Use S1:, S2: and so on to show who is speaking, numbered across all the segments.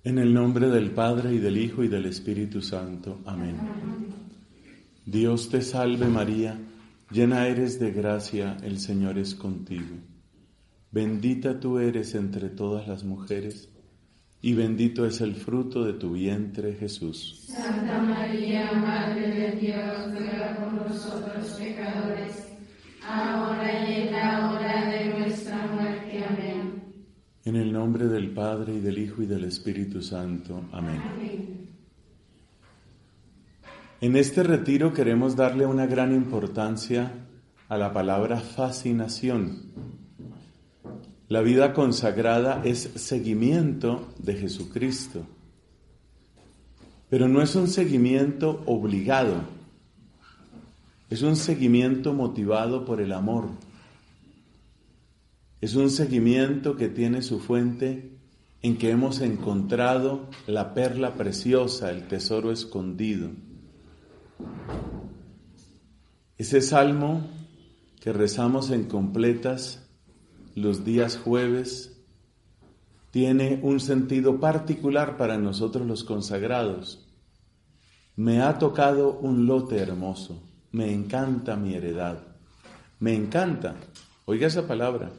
S1: En el nombre del Padre, y del Hijo, y del Espíritu Santo. Amén. Dios te salve María, llena eres de gracia, el Señor es contigo. Bendita tú eres entre todas las mujeres, y bendito es el fruto de tu vientre, Jesús.
S2: Santa María, Madre de Dios, ruega por nosotros pecadores, ahora y en la hora de nuestra muerte. Amén.
S1: En el nombre del Padre, y del Hijo, y del Espíritu Santo. Amén.
S2: Amén.
S1: En este retiro queremos darle una gran importancia a la palabra fascinación. La vida consagrada es seguimiento de Jesucristo, pero no es un seguimiento obligado, es un seguimiento motivado por el amor. Es un seguimiento que tiene su fuente en que hemos encontrado la perla preciosa, el tesoro escondido. Ese salmo que rezamos en completas los días jueves tiene un sentido particular para nosotros los consagrados. Me ha tocado un lote hermoso, me encanta mi heredad, me encanta, oiga esa palabra.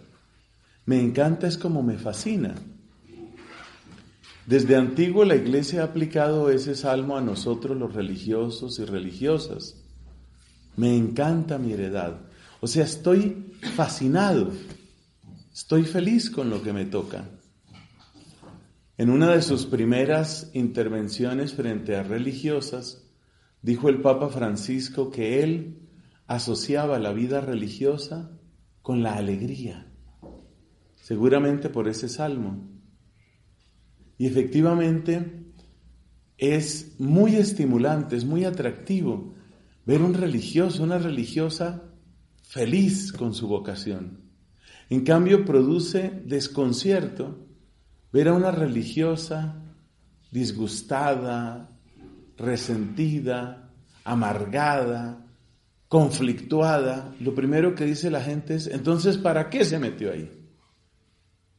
S1: Me encanta es como me fascina. Desde antiguo la Iglesia ha aplicado ese salmo a nosotros los religiosos y religiosas. Me encanta mi heredad. O sea, estoy fascinado. Estoy feliz con lo que me toca. En una de sus primeras intervenciones frente a religiosas, dijo el Papa Francisco que él asociaba la vida religiosa con la alegría. Seguramente por ese salmo. Y efectivamente es muy estimulante, es muy atractivo ver un religioso, una religiosa feliz con su vocación. En cambio produce desconcierto ver a una religiosa disgustada, resentida, amargada, conflictuada. Lo primero que dice la gente es, entonces, ¿para qué se metió ahí?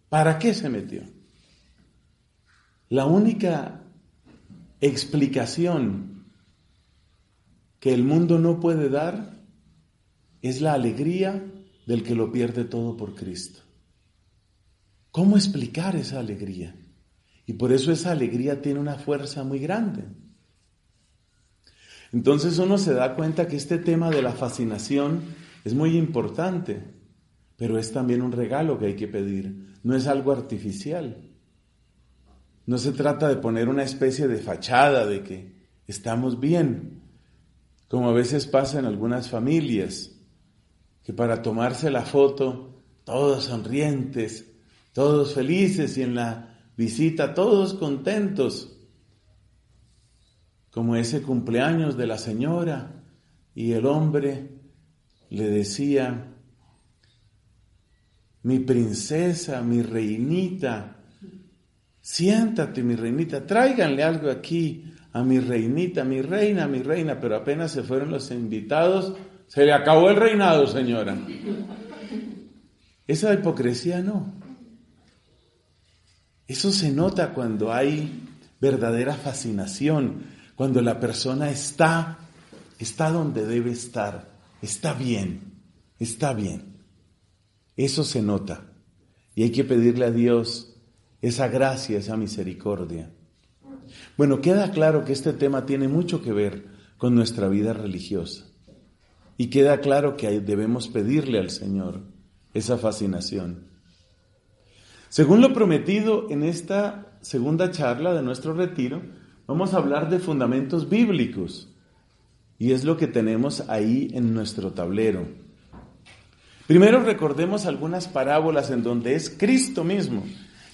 S1: ¿Para qué se metió? La única explicación que el mundo no puede dar es la alegría del que lo pierde todo por Cristo. ¿Cómo explicar esa alegría? Y por eso esa alegría tiene una fuerza muy grande. Entonces uno se da cuenta que este tema de la fascinación es muy importante, pero es también un regalo que hay que pedir. No es algo artificial. No se trata de poner una especie de fachada de que estamos bien, como a veces pasa en algunas familias, que para tomarse la foto, todos sonrientes, todos felices, y en la visita todos contentos, como ese cumpleaños de la señora, y el hombre le decía, mi princesa, mi reinita, siéntate mi reinita, tráiganle algo aquí a mi reinita, mi reina, pero apenas se fueron los invitados, se le acabó el reinado, señora. Esa hipocresía no. Eso se nota cuando hay verdadera fascinación, cuando la persona está donde debe estar, está bien. Eso se nota. Y hay que pedirle a Dios esa gracia, esa misericordia. Bueno, queda claro que este tema tiene mucho que ver con nuestra vida religiosa. Y queda claro que debemos pedirle al Señor esa fascinación. Según lo prometido en esta segunda charla de nuestro retiro, vamos a hablar de fundamentos bíblicos. Y es lo que tenemos ahí en nuestro tablero. Primero recordemos algunas parábolas en donde es Cristo mismo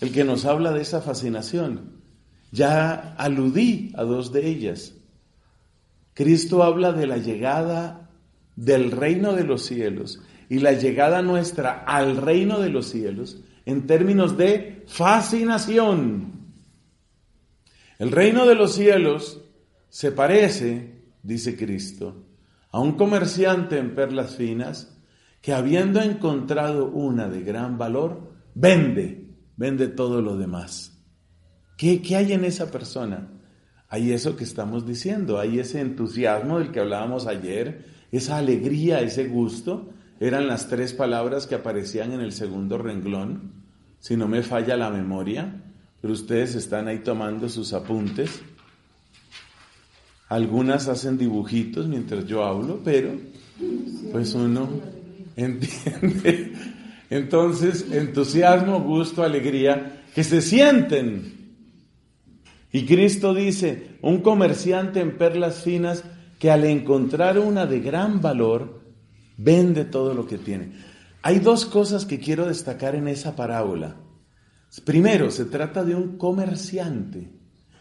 S1: el que nos habla de esa fascinación. Ya aludí a dos de ellas. Cristo habla de la llegada del reino de los cielos y la llegada nuestra al reino de los cielos en términos de fascinación. El reino de los cielos se parece, dice Cristo, a un comerciante en perlas finas que habiendo encontrado una de gran valor, vende todo lo demás. ¿Qué hay en esa persona? Hay eso que estamos diciendo, hay ese entusiasmo del que hablábamos ayer, esa alegría, ese gusto. Eran las 3 palabras que aparecían en el segundo renglón, si no me falla la memoria, pero ustedes están ahí tomando sus apuntes. Algunas hacen dibujitos mientras yo hablo, pero pues uno entiende. Entonces, entusiasmo, gusto, alegría, que se sienten. Y Cristo dice, un comerciante en perlas finas que al encontrar una de gran valor, vende todo lo que tiene. Hay 2 cosas que quiero destacar en esa parábola. Primero, se trata de un comerciante.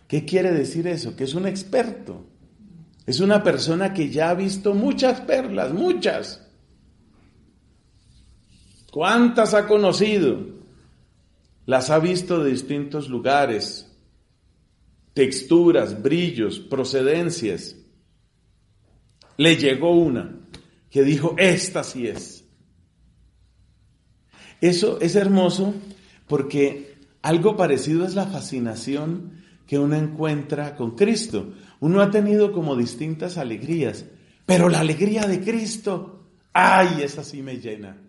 S1: ¿Qué quiere decir eso? Que es un experto. Es una persona que ya ha visto muchas perlas, muchas. ¿Cuántas ha conocido? Las ha visto de distintos lugares, texturas, brillos, procedencias. Le llegó una que dijo, esta sí es. Eso es hermoso porque algo parecido es la fascinación que uno encuentra con Cristo. Uno ha tenido como distintas alegrías, pero la alegría de Cristo, ¡ay! Esa sí me llena.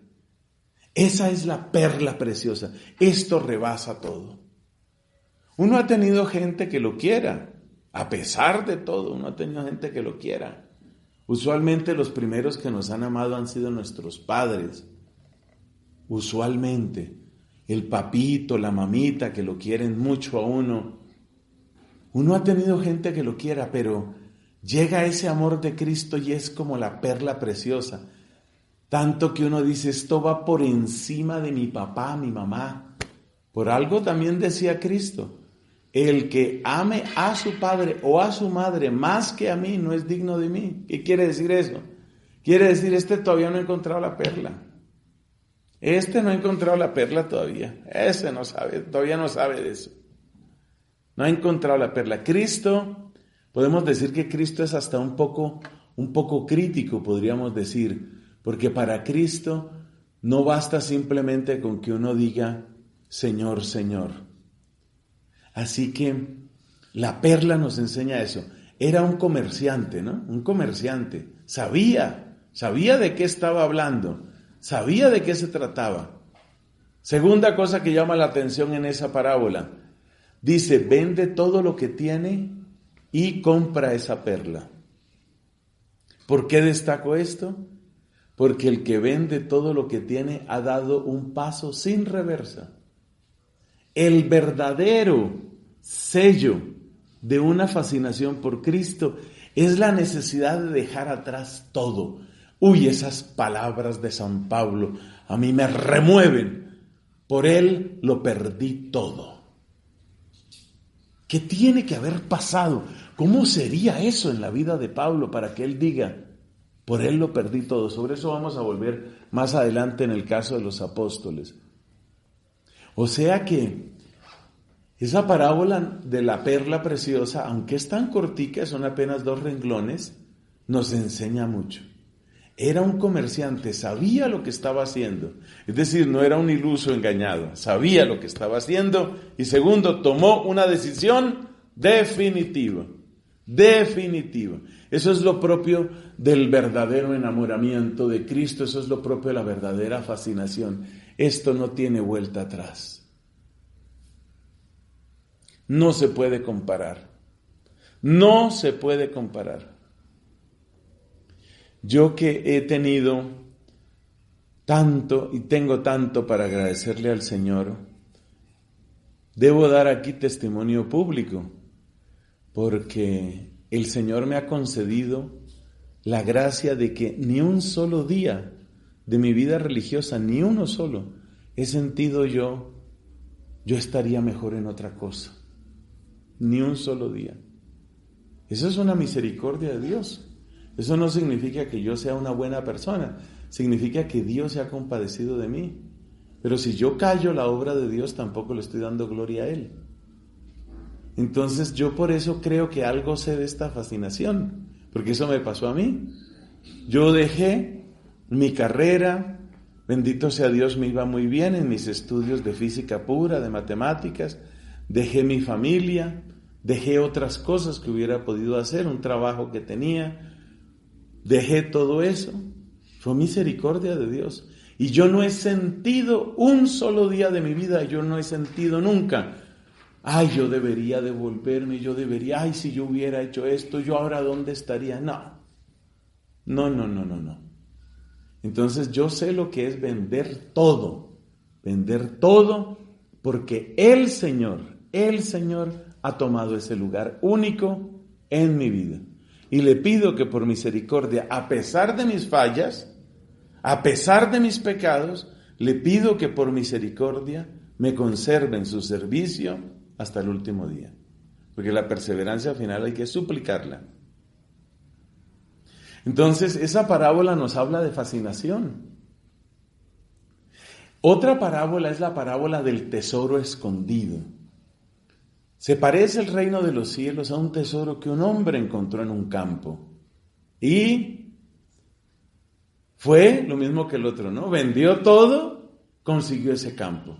S1: Esa es la perla preciosa. Esto rebasa todo. Uno ha tenido gente que lo quiera, a pesar de todo, uno ha tenido gente que lo quiera. Usualmente los primeros que nos han amado han sido nuestros padres. Usualmente el papito, la mamita que lo quieren mucho a uno. Uno ha tenido gente que lo quiera, pero llega ese amor de Cristo y es como la perla preciosa. Tanto que uno dice, esto va por encima de mi papá, mi mamá. Por algo también decía Cristo, el que ame a su padre o a su madre más que a mí no es digno de mí. ¿Qué quiere decir eso? Quiere decir, este todavía no ha encontrado la perla. Este no ha encontrado la perla todavía. Ese no sabe, todavía no sabe de eso. No ha encontrado la perla. Cristo, podemos decir que Cristo es hasta un poco crítico, podríamos decir. Porque para Cristo no basta simplemente con que uno diga, Señor, Señor. Así que la perla nos enseña eso. Era un comerciante, ¿no? Un comerciante. Sabía de qué estaba hablando. Sabía de qué se trataba. Segunda cosa que llama la atención en esa parábola. Dice, vende todo lo que tiene y compra esa perla. ¿Por qué destaco esto? Porque el que vende todo lo que tiene ha dado un paso sin reversa. El verdadero sello de una fascinación por Cristo es la necesidad de dejar atrás todo. Uy, esas palabras de San Pablo a mí me remueven. Por él lo perdí todo. ¿Qué tiene que haber pasado? ¿Cómo sería eso en la vida de Pablo para que él diga, por él lo perdí todo? Sobre eso vamos a volver más adelante en el caso de los apóstoles. O sea que esa parábola de la perla preciosa, aunque es tan cortica, son apenas 2 renglones, nos enseña mucho. Era un comerciante, sabía lo que estaba haciendo. Es decir, no era un iluso engañado, sabía lo que estaba haciendo. Y segundo, tomó una decisión definitiva. Definitiva. Eso es lo propio del verdadero enamoramiento de Cristo, eso es lo propio de la verdadera fascinación. Esto no tiene vuelta atrás. No se puede comparar. No se puede comparar. Yo que he tenido tanto y tengo tanto para agradecerle al Señor, debo dar aquí testimonio público, porque el Señor me ha concedido la gracia de que ni un solo día de mi vida religiosa, ni uno solo, he sentido yo estaría mejor en otra cosa. Ni un solo día. Eso es una misericordia de Dios. Eso no significa que yo sea una buena persona, significa que Dios se ha compadecido de mí. Pero si yo callo la obra de Dios, tampoco le estoy dando gloria a Él. Entonces yo por eso creo que algo sé de esta fascinación, porque eso me pasó a mí. Yo dejé mi carrera, bendito sea Dios, me iba muy bien en mis estudios de física pura, de matemáticas, dejé mi familia, dejé otras cosas que hubiera podido hacer, un trabajo que tenía, dejé todo eso. Fue misericordia de Dios. Y yo no he sentido un solo día de mi vida, yo no he sentido nunca, ay, yo debería devolverme, ay, si yo hubiera hecho esto, yo ahora ¿dónde estaría? No. Entonces yo sé lo que es vender todo, porque el Señor ha tomado ese lugar único en mi vida. Y le pido que por misericordia, a pesar de mis fallas, a pesar de mis pecados, le pido que por misericordia me conserve en su servicio hasta el último día. Porque la perseverancia al final hay que suplicarla. Entonces, esa parábola nos habla de fascinación. Otra parábola es la parábola del tesoro escondido. Se parece el reino de los cielos a un tesoro que un hombre encontró en un campo. Y fue lo mismo que el otro, ¿no? Vendió todo, consiguió ese campo.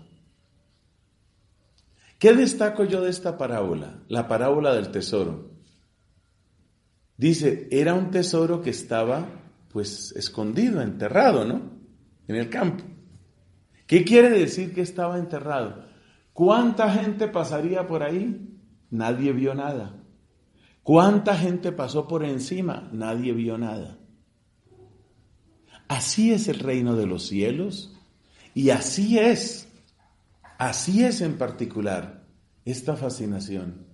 S1: ¿Qué destaco yo de esta parábola? La parábola del tesoro. Dice, era un tesoro que estaba, pues, escondido, enterrado, ¿no? En el campo. ¿Qué quiere decir que estaba enterrado? ¿Cuánta gente pasaría por ahí? Nadie vio nada. ¿Cuánta gente pasó por encima? Nadie vio nada. Así es el reino de los cielos y así es en particular esta fascinación.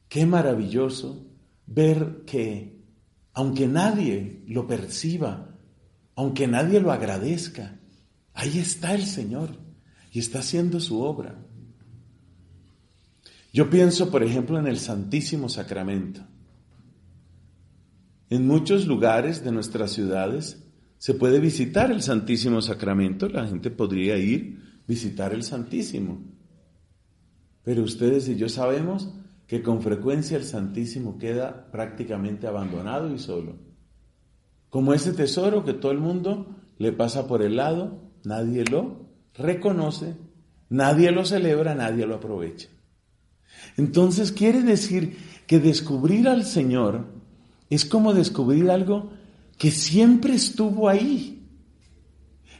S1: Qué maravilloso ver que, aunque nadie lo perciba, aunque nadie lo agradezca, ahí está el Señor y está haciendo su obra. Yo pienso, por ejemplo, en el Santísimo Sacramento. En muchos lugares de nuestras ciudades se puede visitar el Santísimo Sacramento, la gente podría ir, visitar el Santísimo. Pero ustedes y yo sabemos que con frecuencia el Santísimo queda prácticamente abandonado y solo. Como ese tesoro que todo el mundo le pasa por el lado, nadie lo reconoce, nadie lo celebra, nadie lo aprovecha. Entonces quiere decir que descubrir al Señor es como descubrir algo que siempre estuvo ahí,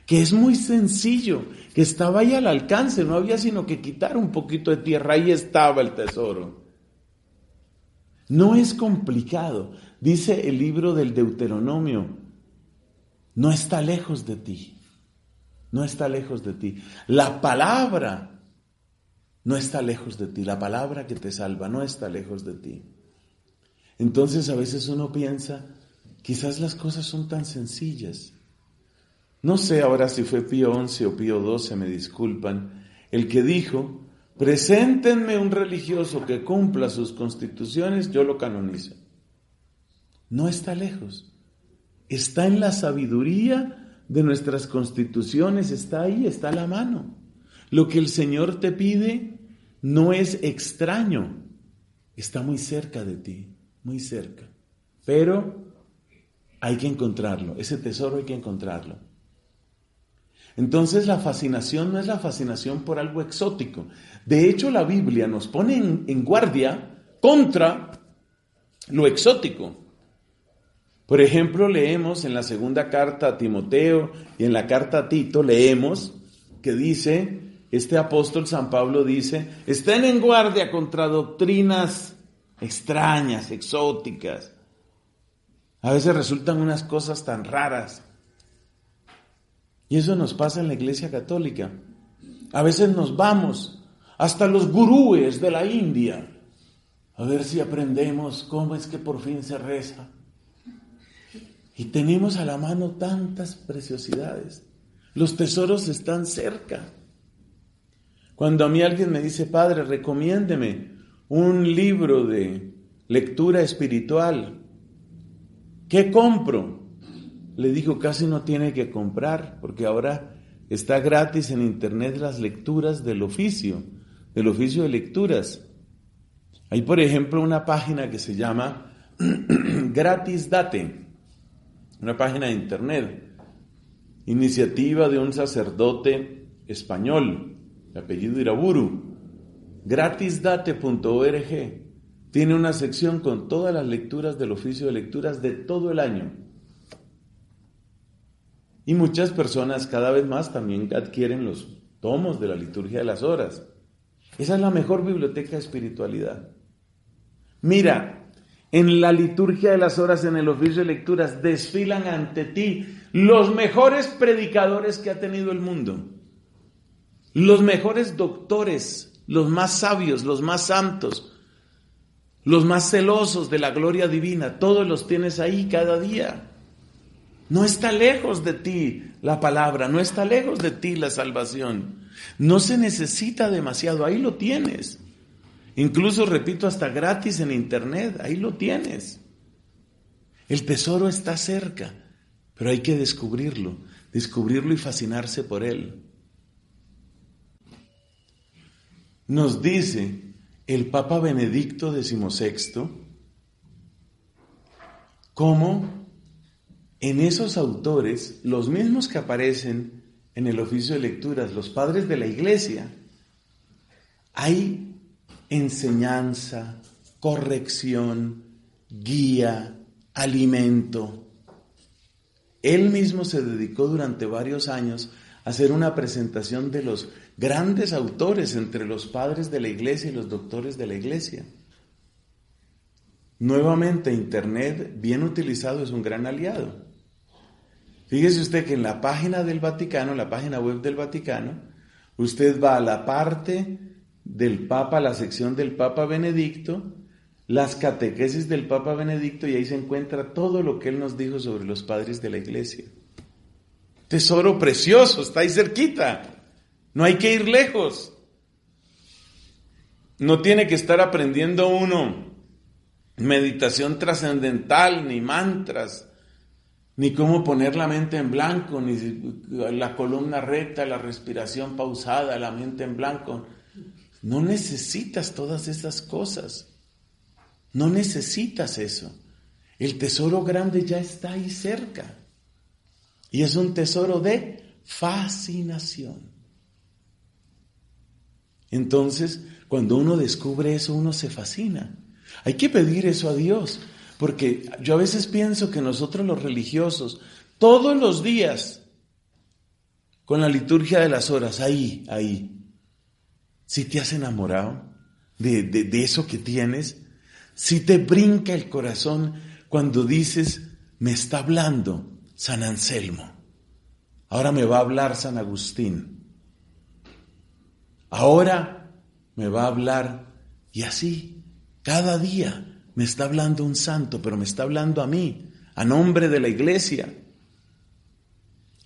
S1: que es muy sencillo, que estaba ahí al alcance, no había sino que quitar un poquito de tierra, ahí estaba el tesoro. No es complicado, dice el libro del Deuteronomio, no está lejos de ti, no está lejos de ti. La palabra no está lejos de ti, la palabra que te salva no está lejos de ti. Entonces a veces uno piensa, quizás las cosas son tan sencillas. No sé ahora si fue Pío XI o Pío XII, me disculpan, el que dijo, preséntenme un religioso que cumpla sus constituciones, yo lo canonizo. No está lejos, está en la sabiduría de nuestras constituciones, está ahí, está a la mano. Lo que el Señor te pide no es extraño, está muy cerca de ti, muy cerca. Pero hay que encontrarlo, ese tesoro hay que encontrarlo. Entonces la fascinación no es la fascinación por algo exótico. De hecho, la Biblia nos pone en guardia contra lo exótico. Por ejemplo, leemos en la segunda carta a Timoteo y en la carta a Tito, leemos que dice, este apóstol San Pablo dice, estén en guardia contra doctrinas extrañas, exóticas. A veces resultan unas cosas tan raras. Y eso nos pasa en la Iglesia Católica. A veces nos vamos hasta los gurúes de la India a ver si aprendemos cómo es que por fin se reza. Y tenemos a la mano tantas preciosidades. Los tesoros están cerca. Cuando a mí alguien me dice, Padre, recomiéndeme un libro de lectura espiritual, ¿qué compro? Le digo, casi no tiene que comprar, porque ahora está gratis en internet las lecturas del oficio de lecturas. Hay, por ejemplo, una página que se llama Gratis Date, una página de internet, iniciativa de un sacerdote español. el apellido Iraburu, gratisdate.org, tiene una sección con todas las lecturas del oficio de lecturas de todo el año. Y muchas personas cada vez más también adquieren los tomos de la liturgia de las horas. Esa es la mejor biblioteca de espiritualidad. Mira, en la liturgia de las horas, en el oficio de lecturas, desfilan ante ti los mejores predicadores que ha tenido el mundo. Los mejores doctores, los más sabios, los más santos, los más celosos de la gloria divina, todos los tienes ahí cada día. No está lejos de ti la palabra, no está lejos de ti la salvación. No se necesita demasiado, ahí lo tienes. Incluso, repito, hasta gratis en internet, ahí lo tienes. El tesoro está cerca, pero hay que descubrirlo y fascinarse por él. Nos dice el Papa Benedicto XVI cómo en esos autores, los mismos que aparecen en el oficio de lecturas, los padres de la Iglesia, hay enseñanza, corrección, guía, alimento. Él mismo se dedicó durante varios años a hacer una presentación de los grandes autores entre los padres de la Iglesia y los doctores de la Iglesia. Nuevamente, Internet, bien utilizado, es un gran aliado. Fíjese usted que en la página del Vaticano, la página web del Vaticano, usted va a la parte del Papa, la sección del Papa Benedicto, las catequesis del Papa Benedicto, y ahí se encuentra todo lo que él nos dijo sobre los padres de la Iglesia. Tesoro precioso, está ahí cerquita. No hay que ir lejos. No tiene que estar aprendiendo uno meditación trascendental, ni mantras, ni cómo poner la mente en blanco, ni la columna recta, la respiración pausada, la mente en blanco. No necesitas todas esas cosas. No necesitas eso. El tesoro grande ya está ahí cerca. Y es un tesoro de fascinación. Entonces, cuando uno descubre eso, uno se fascina. Hay que pedir eso a Dios, porque yo a veces pienso que nosotros los religiosos, todos los días, con la liturgia de las horas, ahí, si te has enamorado de eso que tienes, si te brinca el corazón cuando dices, me está hablando San Anselmo, ahora me va a hablar San Agustín, ahora me va a hablar, y así, cada día me está hablando un santo, pero me está hablando a mí, a nombre de la Iglesia.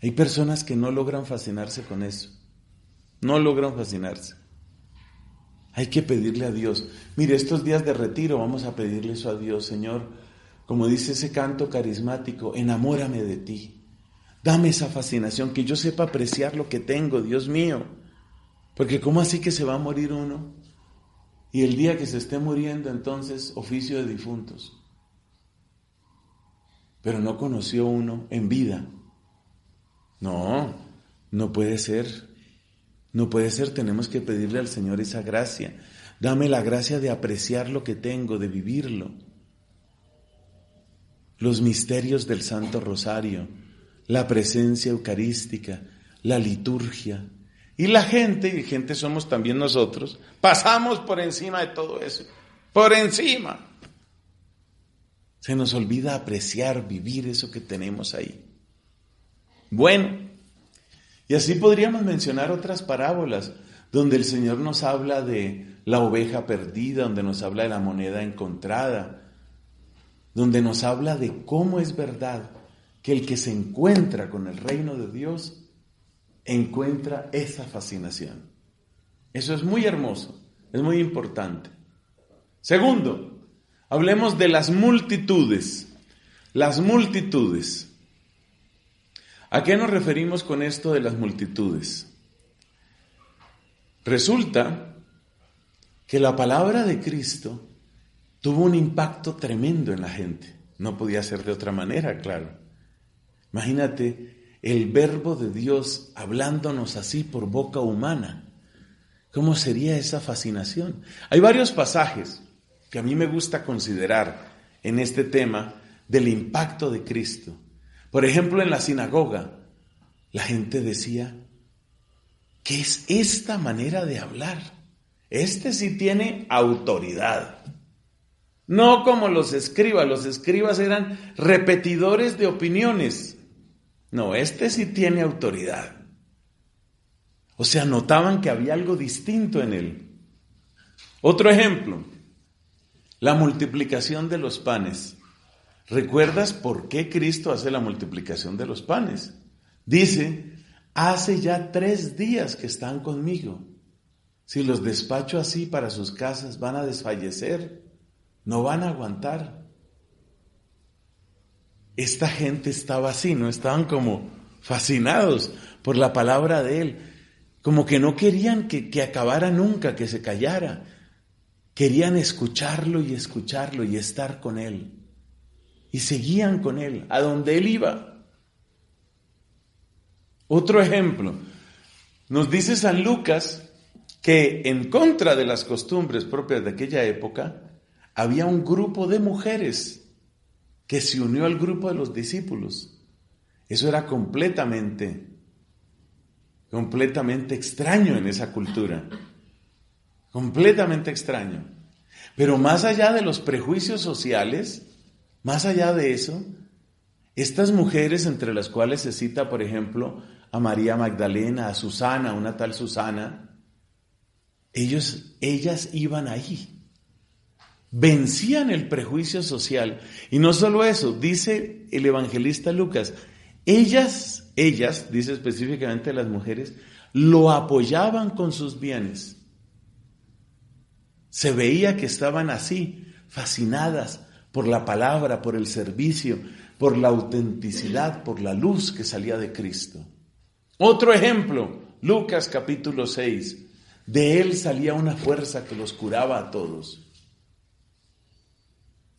S1: Hay personas que no logran fascinarse con eso, no logran fascinarse. Hay que pedirle a Dios. Mire, estos días de retiro vamos a pedirle eso a Dios. Señor, como dice ese canto carismático, enamórame de ti. Dame esa fascinación, que yo sepa apreciar lo que tengo, Dios mío. Porque ¿cómo así que se va a morir uno? Y el día que se esté muriendo, entonces, oficio de difuntos. Pero no conoció uno en vida. No puede ser. No puede ser, tenemos que pedirle al Señor esa gracia. Dame la gracia de apreciar lo que tengo, de vivirlo. Los misterios del Santo Rosario, la presencia eucarística, la liturgia. Y la gente somos también nosotros, pasamos por encima de todo eso. Por encima. Se nos olvida apreciar, vivir eso que tenemos ahí. Bueno, y así podríamos mencionar otras parábolas donde el Señor nos habla de la oveja perdida, donde nos habla de la moneda encontrada, donde nos habla de cómo es verdad que el que se encuentra con el reino de Dios encuentra esa fascinación. Eso es muy hermoso, es muy importante. Segundo, hablemos de las multitudes. Las multitudes. ¿A qué nos referimos con esto de las multitudes? Resulta que la palabra de Cristo tuvo un impacto tremendo en la gente. No podía ser de otra manera, claro. Imagínate el verbo de Dios hablándonos así por boca humana. ¿Cómo sería esa fascinación? Hay varios pasajes que a mí me gusta considerar en este tema del impacto de Cristo. Por ejemplo, en la sinagoga, la gente decía, ¿qué es esta manera de hablar? Este sí tiene autoridad. No como los escribas eran repetidores de opiniones. No, este sí tiene autoridad. O sea, notaban que había algo distinto en él. Otro ejemplo, la multiplicación de los panes. ¿Recuerdas por qué Cristo hace la multiplicación de los panes? Dice, hace ya 3 días que están conmigo. Si los despacho así para sus casas, van a desfallecer, no van a aguantar. Esta gente estaba así, ¿no? Estaban como fascinados por la palabra de Él. Como que no querían que acabara nunca, que se callara. Querían escucharlo y estar con Él. Y seguían con Él, a donde Él iba. Otro ejemplo, nos dice San Lucas que en contra de las costumbres propias de aquella época, había un grupo de mujeres que se unió al grupo de los discípulos. Eso era completamente extraño en esa cultura. Completamente extraño. Pero más allá de los prejuicios sociales, más allá de eso, estas mujeres, entre las cuales se cita, por ejemplo, a María Magdalena, a Susana, una tal Susana, ellas iban ahí. Vencían el prejuicio social. Y no solo eso, dice el evangelista Lucas, ellas, dice específicamente las mujeres, lo apoyaban con sus bienes. Se veía que estaban así, fascinadas por la palabra, por el servicio, por la autenticidad, por la luz que salía de Cristo. Otro ejemplo, Lucas capítulo 6. De él salía una fuerza que los curaba a todos.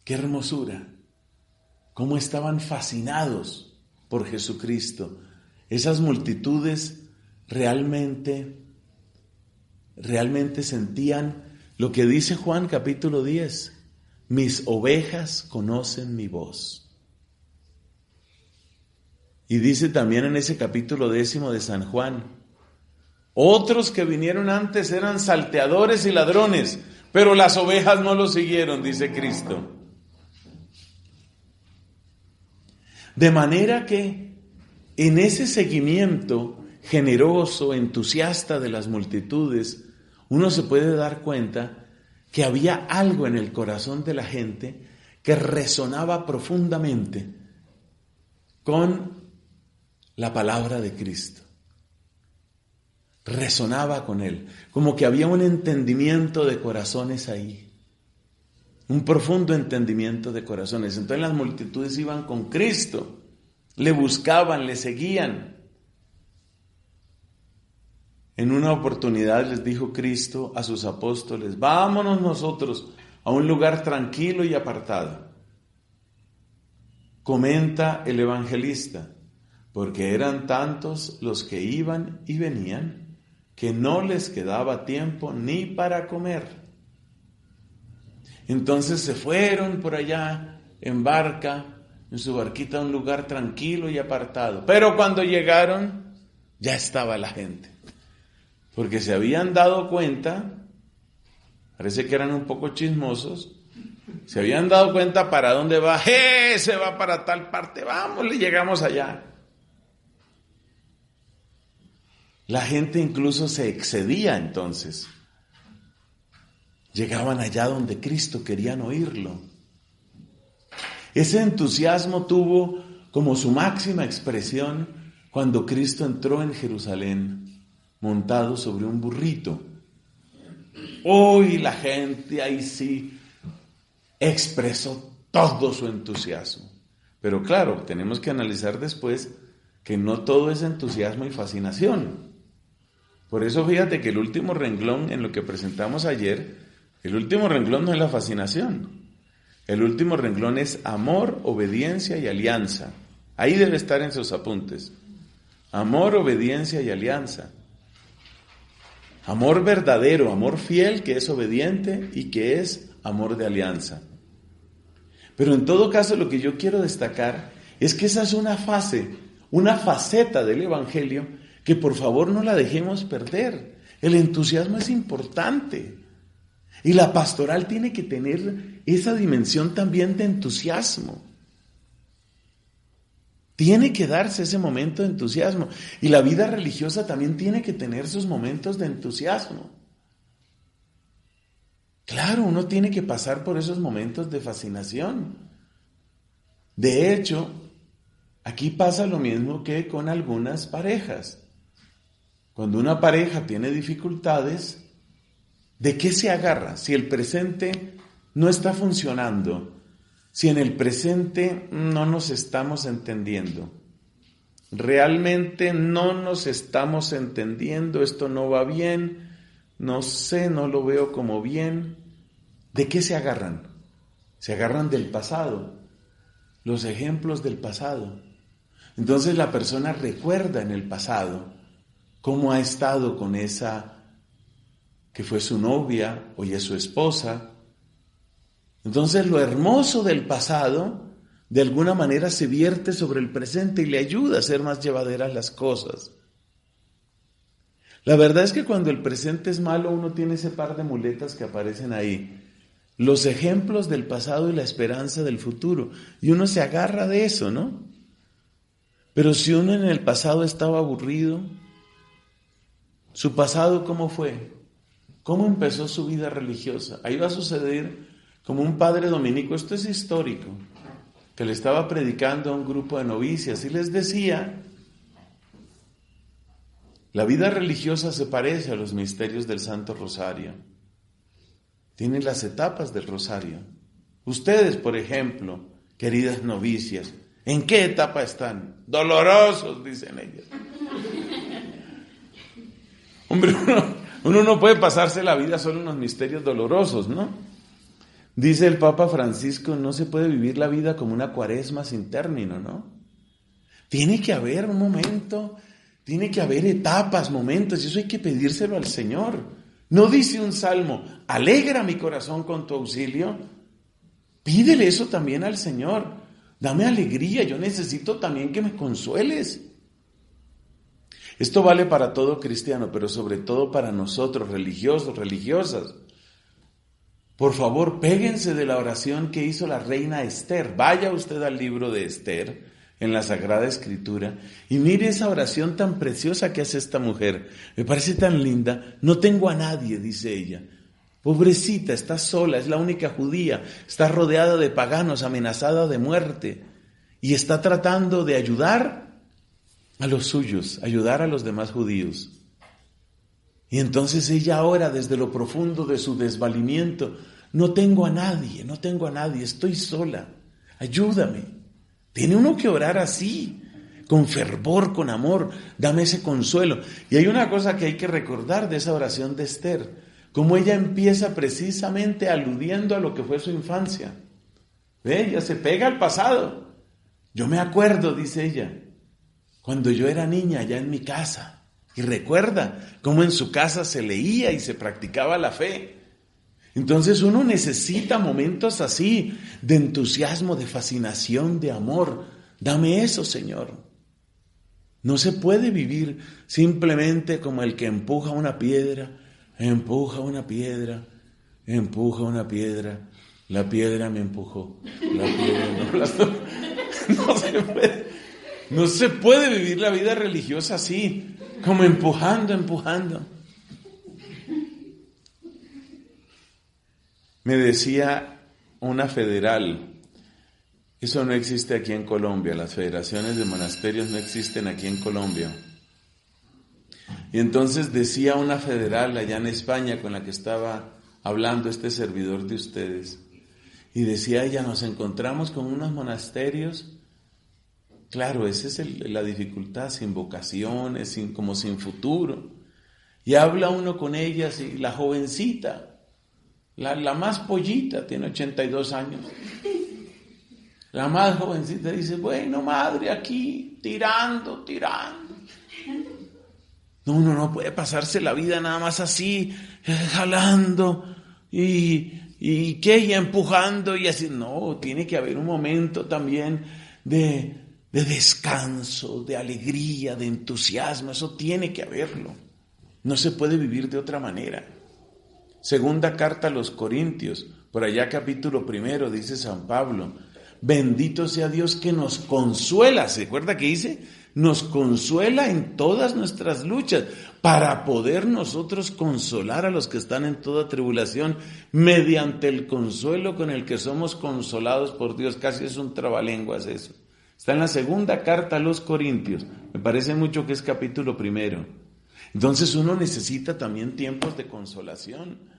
S1: ¡Qué hermosura! Cómo estaban fascinados por Jesucristo. Esas multitudes realmente sentían lo que dice Juan capítulo 10. Mis ovejas conocen mi voz. Y dice también en ese capítulo 10 de San Juan, otros que vinieron antes eran salteadores y ladrones, pero las ovejas no los siguieron, dice Cristo. De manera que en ese seguimiento generoso, entusiasta de las multitudes, uno se puede dar cuenta que había algo en el corazón de la gente que resonaba profundamente con la palabra de Cristo. Resonaba con Él, como que había un entendimiento de corazones ahí, un profundo entendimiento de corazones. Entonces las multitudes iban con Cristo, le buscaban, le seguían. En una oportunidad les dijo Cristo a sus apóstoles, vámonos nosotros a un lugar tranquilo y apartado. Comenta el evangelista, porque eran tantos los que iban y venían, que no les quedaba tiempo ni para comer. Entonces se fueron por allá en barca, en su barquita, a un lugar tranquilo y apartado. Pero cuando llegaron, ya estaba la gente. Porque se habían dado cuenta, parece que eran un poco chismosos, se habían dado cuenta para dónde va. Se va para tal parte, vamos, le llegamos allá. La gente incluso se excedía entonces. Llegaban allá donde Cristo, querían oírlo. Ese entusiasmo tuvo como su máxima expresión cuando Cristo entró en Jerusalén montado sobre un burrito. Hoy la gente ahí sí expresó todo su entusiasmo. Pero claro, tenemos que analizar después que no todo es entusiasmo y fascinación. Por eso fíjate que el último renglón en lo que presentamos ayer, el último renglón no es la fascinación. El último renglón es amor, obediencia y alianza. Ahí debe estar en sus apuntes. Amor, obediencia y alianza. Amor verdadero, amor fiel, que es obediente y que es amor de alianza. Pero en todo caso lo que yo quiero destacar es que esa es una faceta del Evangelio que por favor no la dejemos perder. El entusiasmo es importante y la pastoral tiene que tener esa dimensión también de entusiasmo. Tiene que darse ese momento de entusiasmo y la vida religiosa también tiene que tener sus momentos de entusiasmo. Claro, uno tiene que pasar por esos momentos de fascinación. De hecho, aquí pasa lo mismo que con algunas parejas. Cuando una pareja tiene dificultades, ¿de qué se agarra? Si el presente no está funcionando, si en el presente no nos estamos entendiendo, realmente no nos estamos entendiendo, esto no va bien, no sé, no lo veo como bien, ¿de qué se agarran? Se agarran del pasado, los ejemplos del pasado. Entonces la persona recuerda en el pasado cómo ha estado con esa que fue su novia, hoy es su esposa. Entonces lo hermoso del pasado de alguna manera se vierte sobre el presente y le ayuda a hacer más llevaderas las cosas. La verdad es que cuando el presente es malo uno tiene ese par de muletas que aparecen ahí, los ejemplos del pasado y la esperanza del futuro, y uno se agarra de eso, ¿no? Pero si uno en el pasado estaba aburrido, ¿su pasado cómo fue? ¿Cómo empezó su vida religiosa? Ahí va a suceder como un padre dominico, esto es histórico, que le estaba predicando a un grupo de novicias y les decía, la vida religiosa se parece a los misterios del Santo Rosario. Tiene las etapas del Rosario. Ustedes, por ejemplo, queridas novicias, ¿en qué etapa están? Dolorosos, dicen ellas. Hombre, uno no puede pasarse la vida solo en los misterios dolorosos, ¿no? Dice el Papa Francisco, no se puede vivir la vida como una cuaresma sin término, ¿no? Tiene que haber un momento, tiene que haber etapas, momentos, y eso hay que pedírselo al Señor. No dice un salmo, alegra mi corazón con tu auxilio. Pídele eso también al Señor. Dame alegría, yo necesito también que me consueles. Esto vale para todo cristiano, pero sobre todo para nosotros, religiosos, religiosas. Por favor, péguense de la oración que hizo la reina Esther. Vaya usted al libro de Esther, en la Sagrada Escritura, y mire esa oración tan preciosa que hace esta mujer. Me parece tan linda. No tengo a nadie, dice ella. Pobrecita, está sola, es la única judía, está rodeada de paganos, amenazada de muerte, y está tratando de ayudar a los suyos, ayudar a los demás judíos. Y entonces ella ora desde lo profundo de su desvalimiento, no tengo a nadie, estoy sola, ayúdame. Tiene uno que orar así, con fervor, con amor, dame ese consuelo. Y hay una cosa que hay que recordar de esa oración de Esther, cómo ella empieza precisamente aludiendo a lo que fue su infancia. ¿Ve? Ella se pega al pasado. Yo me acuerdo, dice ella, cuando yo era niña allá en mi casa. Y recuerda cómo en su casa se leía y se practicaba la fe. Entonces uno necesita momentos así, de entusiasmo, de fascinación, de amor. Dame eso, Señor. No se puede vivir simplemente como el que empuja una piedra, empuja una piedra, empuja una piedra. La piedra me empujó. La piedra no se puede vivir la vida religiosa así, como empujando. Me decía una federal, eso no existe aquí en Colombia, las federaciones de monasterios no existen aquí en Colombia. Y entonces decía una federal allá en España con la que estaba hablando este servidor de ustedes, y decía ella, nos encontramos con unos monasterios, claro, esa es la dificultad, sin vocaciones, como sin futuro, y habla uno con ellas y la jovencita, la más pollita, tiene 82 años. La más jovencita dice, bueno, madre, aquí, tirando. No, uno no puede pasarse la vida nada más así, jalando y empujando y así. No, tiene que haber un momento también de descanso, de alegría, de entusiasmo. Eso tiene que haberlo. No se puede vivir de otra manera. Segunda carta a los Corintios, por allá capítulo 1, dice San Pablo: bendito sea Dios que nos consuela. ¿Se acuerda que dice? Nos consuela en todas nuestras luchas, para poder nosotros consolar a los que están en toda tribulación, mediante el consuelo con el que somos consolados por Dios. Casi es un trabalenguas eso. Está en la segunda carta a los Corintios. Me parece mucho que es capítulo 1. Entonces uno necesita también tiempos de consolación.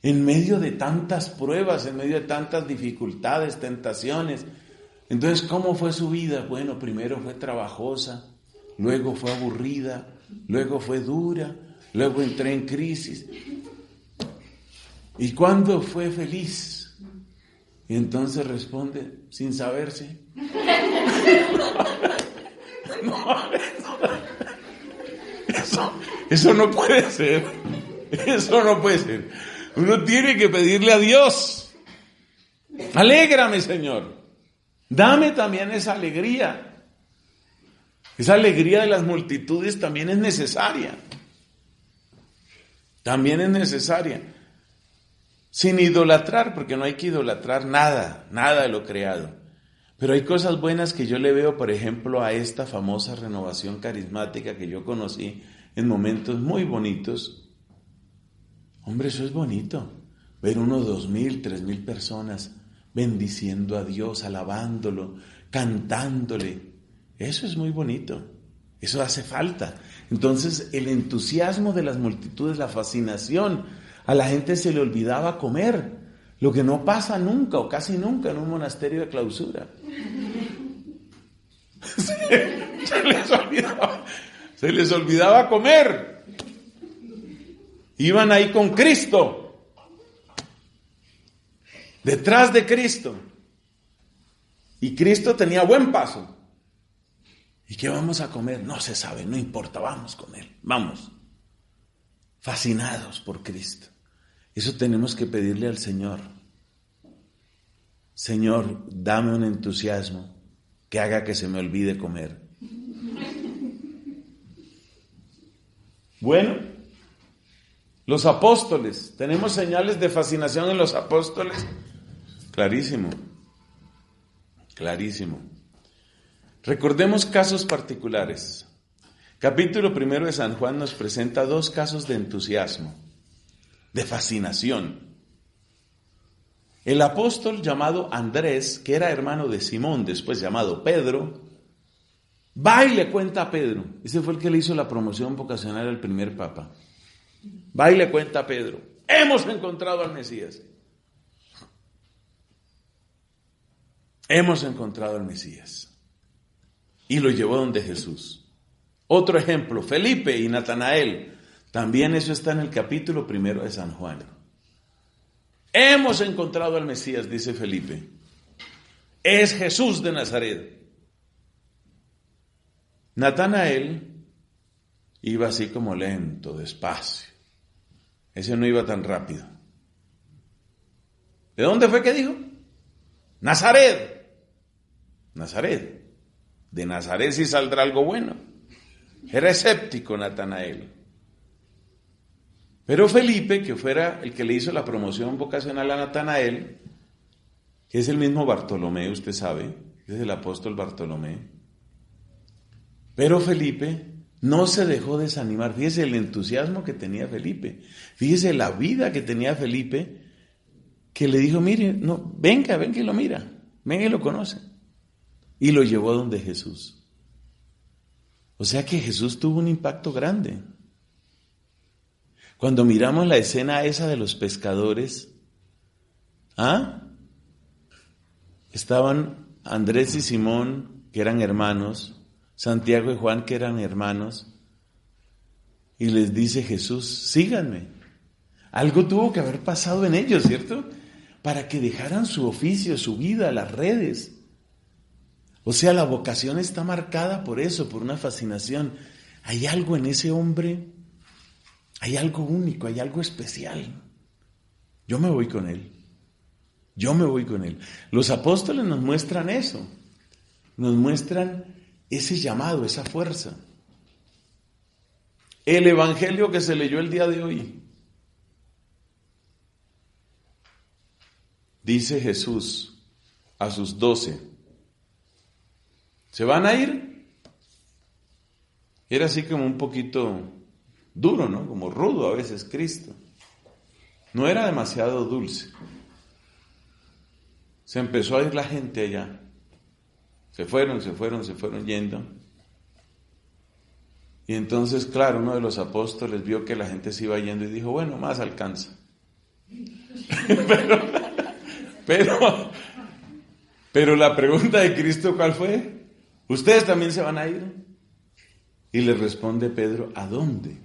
S1: En medio de tantas pruebas, en medio de tantas dificultades, tentaciones. Entonces, ¿cómo fue su vida? Bueno, primero fue trabajosa, luego fue aburrida, luego fue dura, luego entré en crisis. ¿Y cuándo fue feliz? Y entonces responde, sin saberse. Eso no puede ser. Eso no puede ser. Uno tiene que pedirle a Dios: alégrame, Señor. Dame también esa alegría. Esa alegría de las multitudes también es necesaria. También es necesaria. Sin idolatrar, porque no hay que idolatrar nada de lo creado. Pero hay cosas buenas que yo le veo, por ejemplo, a esta famosa renovación carismática que yo conocí en momentos muy bonitos. Hombre, eso es bonito. Ver unos 2,000, 3,000 personas bendiciendo a Dios, alabándolo, cantándole. Eso es muy bonito. Eso hace falta. Entonces, el entusiasmo de las multitudes, la fascinación, a la gente se le olvidaba comer, lo que no pasa nunca o casi nunca en un monasterio de clausura. Se les olvidaba comer. Iban ahí con Cristo, detrás de Cristo. Y Cristo tenía buen paso. ¿Y qué vamos a comer? No se sabe, no importa, vamos con Él, vamos. Fascinados por Cristo. Eso tenemos que pedirle al Señor. Señor, dame un entusiasmo que haga que se me olvide comer. Bueno, los apóstoles, ¿tenemos señales de fascinación en los apóstoles? Clarísimo, clarísimo. Recordemos casos particulares. Capítulo 1 de San Juan nos presenta 2 casos de entusiasmo, de fascinación. El apóstol llamado Andrés, que era hermano de Simón, después llamado Pedro, va y le cuenta a Pedro. Ese fue el que le hizo la promoción vocacional al primer papa. Va y le cuenta a Pedro: hemos encontrado al Mesías. Hemos encontrado al Mesías. Y lo llevó donde Jesús. Otro ejemplo, Felipe y Natanael. También eso está en el capítulo 1 de San Juan. Hemos encontrado al Mesías, dice Felipe. Es Jesús de Nazaret. Natanael iba así como lento, despacio. Ese no iba tan rápido. ¿De dónde fue que dijo? Nazaret. Nazaret. De Nazaret sí saldrá algo bueno. Era escéptico Natanael. Pero Felipe, que fuera el que le hizo la promoción vocacional a Natanael, que es el mismo Bartolomé, usted sabe, es el apóstol Bartolomé. Pero Felipe no se dejó desanimar. Fíjese el entusiasmo que tenía Felipe. Fíjese la vida que tenía Felipe, que le dijo: mire, no, venga y lo mira, venga y lo conoce. Y lo llevó a donde Jesús. O sea que Jesús tuvo un impacto grande. Cuando miramos la escena esa de los pescadores, estaban Andrés y Simón, que eran hermanos, Santiago y Juan, que eran hermanos, y les dice Jesús: síganme. Algo tuvo que haber pasado en ellos, ¿cierto? Para que dejaran su oficio, su vida, las redes. O sea, la vocación está marcada por eso, por una fascinación. hay algo en ese hombre, hay algo único, hay algo especial. Yo me voy con él. Yo me voy con él. Los apóstoles nos muestran eso. Nos muestran ese llamado, esa fuerza. El evangelio que se leyó el día de hoy. Dice Jesús a sus 12, ¿se van a ir? Era así como un poquito duro, ¿no? Como rudo a veces Cristo. No era demasiado dulce. Se empezó a ir la gente allá. Se fueron yendo. Y entonces, claro, uno de los apóstoles vio que la gente se iba yendo y dijo, bueno, más alcanza. Pero la pregunta de Cristo, ¿cuál fue? ¿Ustedes también se van a ir? Y le responde Pedro, ¿a dónde?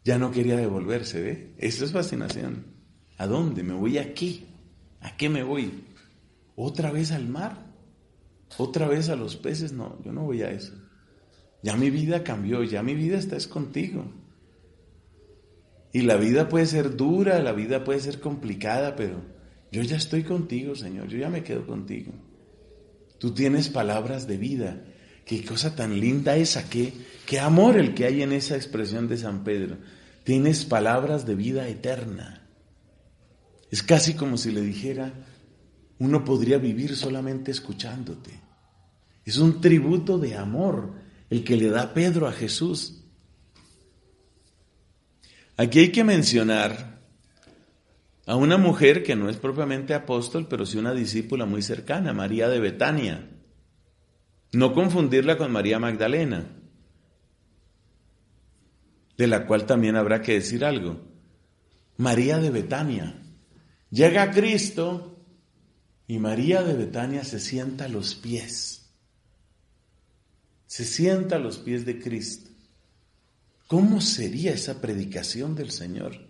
S1: Ya no quería devolverse, ¿ve? Eso es fascinación. ¿A dónde? ¿Me voy aquí? ¿A qué me voy? ¿Otra vez al mar? ¿Otra vez a los peces? No, yo no voy a eso. Ya mi vida cambió, ya mi vida está contigo. Y la vida puede ser dura, la vida puede ser complicada, pero yo ya estoy contigo, Señor, yo ya me quedo contigo. Tú tienes palabras de vida. Qué cosa tan linda esa, qué amor el que hay en esa expresión de San Pedro. Tienes palabras de vida eterna. Es casi como si le dijera, uno podría vivir solamente escuchándote. Es un tributo de amor el que le da Pedro a Jesús. Aquí hay que mencionar a una mujer que no es propiamente apóstol, pero sí una discípula muy cercana, María de Betania. No confundirla con María Magdalena, de la cual también habrá que decir algo. María de Betania. Llega a Cristo y María de Betania se sienta a los pies. Se sienta a los pies de Cristo. ¿Cómo sería esa predicación del Señor?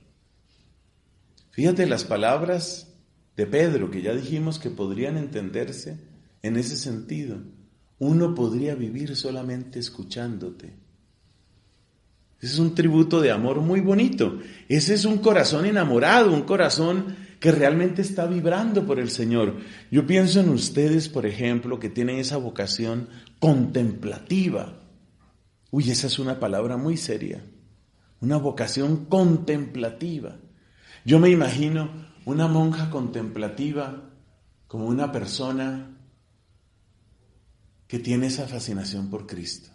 S1: Fíjate las palabras de Pedro, que ya dijimos que podrían entenderse en ese sentido. Uno podría vivir solamente escuchándote. Ese es un tributo de amor muy bonito. Ese es un corazón enamorado, un corazón que realmente está vibrando por el Señor. Yo pienso en ustedes, por ejemplo, que tienen esa vocación contemplativa. Uy, esa es una palabra muy seria. Una vocación contemplativa. Yo me imagino una monja contemplativa como una persona que tiene esa fascinación por Cristo.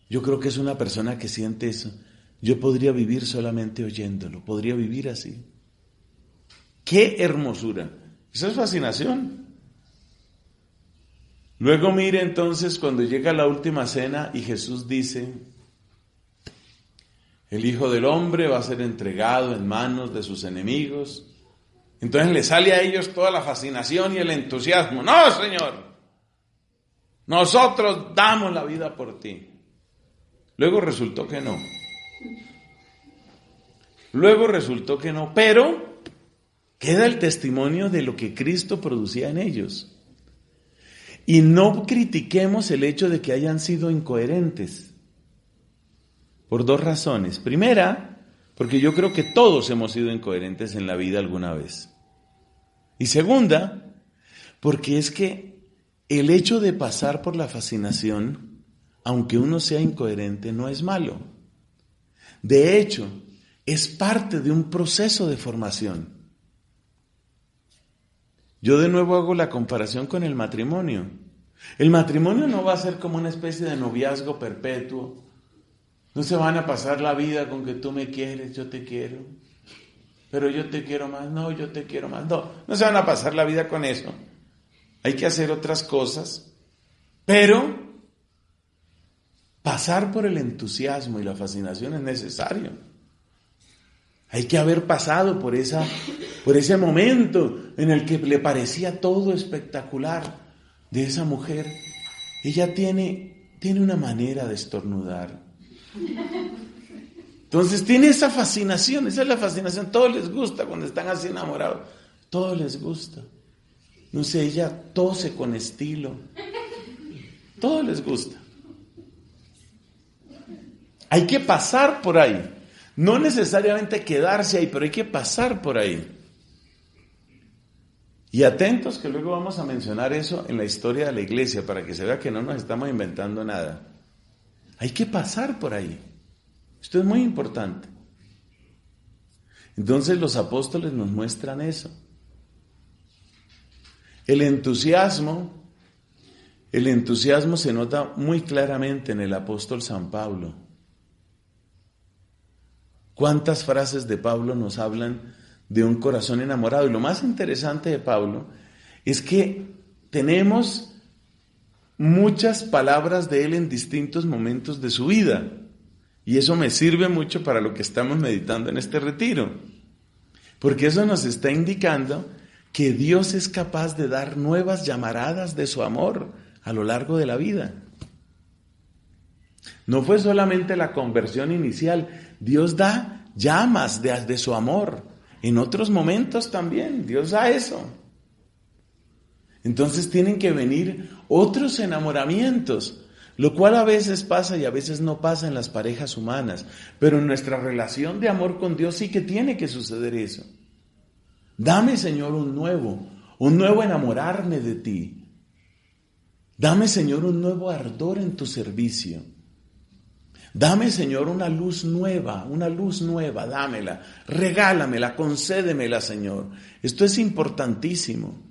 S1: Yo creo que es una persona que siente eso. Yo podría vivir solamente oyéndolo, podría vivir así. ¡Qué hermosura! Esa es fascinación. Luego mire entonces cuando llega la última cena y Jesús dice, el Hijo del Hombre va a ser entregado en manos de sus enemigos. Entonces le sale a ellos toda la fascinación y el entusiasmo. ¡No, Señor! Nosotros damos la vida por ti. Luego resultó que no. Pero queda el testimonio de lo que Cristo producía en ellos. Y no critiquemos el hecho de que hayan sido incoherentes. Por dos razones. Primera, porque yo creo que todos hemos sido incoherentes en la vida alguna vez. Y segunda, porque es que el hecho de pasar por la fascinación, aunque uno sea incoherente, no es malo. De hecho, es parte de un proceso de formación. Yo de nuevo hago la comparación con el matrimonio. El matrimonio no va a ser como una especie de noviazgo perpetuo. No se van a pasar la vida con que tú me quieres, yo te quiero, pero yo te quiero más, no, yo te quiero más. No se van a pasar la vida con eso. Hay que hacer otras cosas, pero pasar por el entusiasmo y la fascinación es necesario. Hay que haber pasado por ese momento en el que le parecía todo espectacular de esa mujer. Ella tiene una manera de estornudar. Entonces tiene esa fascinación, esa es la fascinación. Todos les gusta cuando están así enamorados. Todos les gusta. No sé, ella tose con estilo. Todos les gusta. Hay que pasar por ahí. No necesariamente quedarse ahí, pero hay que pasar por ahí. Y atentos que luego vamos a mencionar eso en la historia de la iglesia para que se vea que no nos estamos inventando nada. Hay que pasar por ahí. Esto es muy importante. Entonces los apóstoles nos muestran eso. El entusiasmo se nota muy claramente en el apóstol San Pablo. ¿Cuántas frases de Pablo nos hablan de un corazón enamorado? Y lo más interesante de Pablo es que tenemos muchas palabras de él en distintos momentos de su vida. Y eso me sirve mucho para lo que estamos meditando en este retiro. Porque eso nos está indicando que Dios es capaz de dar nuevas llamaradas de su amor a lo largo de la vida. No fue solamente la conversión inicial, Dios da llamas de su amor. En otros momentos también, Dios da eso. Entonces tienen que venir otros enamoramientos, lo cual a veces pasa y a veces no pasa en las parejas humanas, pero en nuestra relación de amor con Dios sí que tiene que suceder eso. Dame, Señor, un nuevo enamorarme de ti. Dame, Señor, un nuevo ardor en tu servicio. Dame, Señor, una luz nueva, dámela, regálamela, concédemela, Señor. Esto es importantísimo.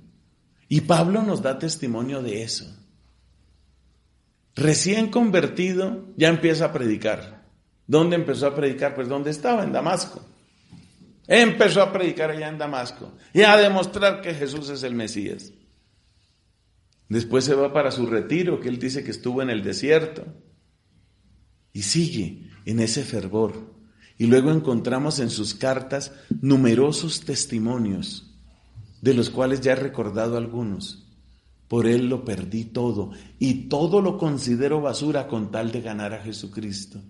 S1: Y Pablo nos da testimonio de eso. Recién convertido, ya empieza a predicar. ¿Dónde empezó a predicar? Pues donde estaba, en Damasco. Empezó a predicar allá en Damasco y a demostrar que Jesús es el Mesías. Después se va para su retiro, que él dice que estuvo en el desierto. Y sigue en ese fervor. Y luego encontramos en sus cartas numerosos testimonios, de los cuales ya he recordado algunos. Por él lo perdí todo, y todo lo considero basura con tal de ganar a Jesucristo.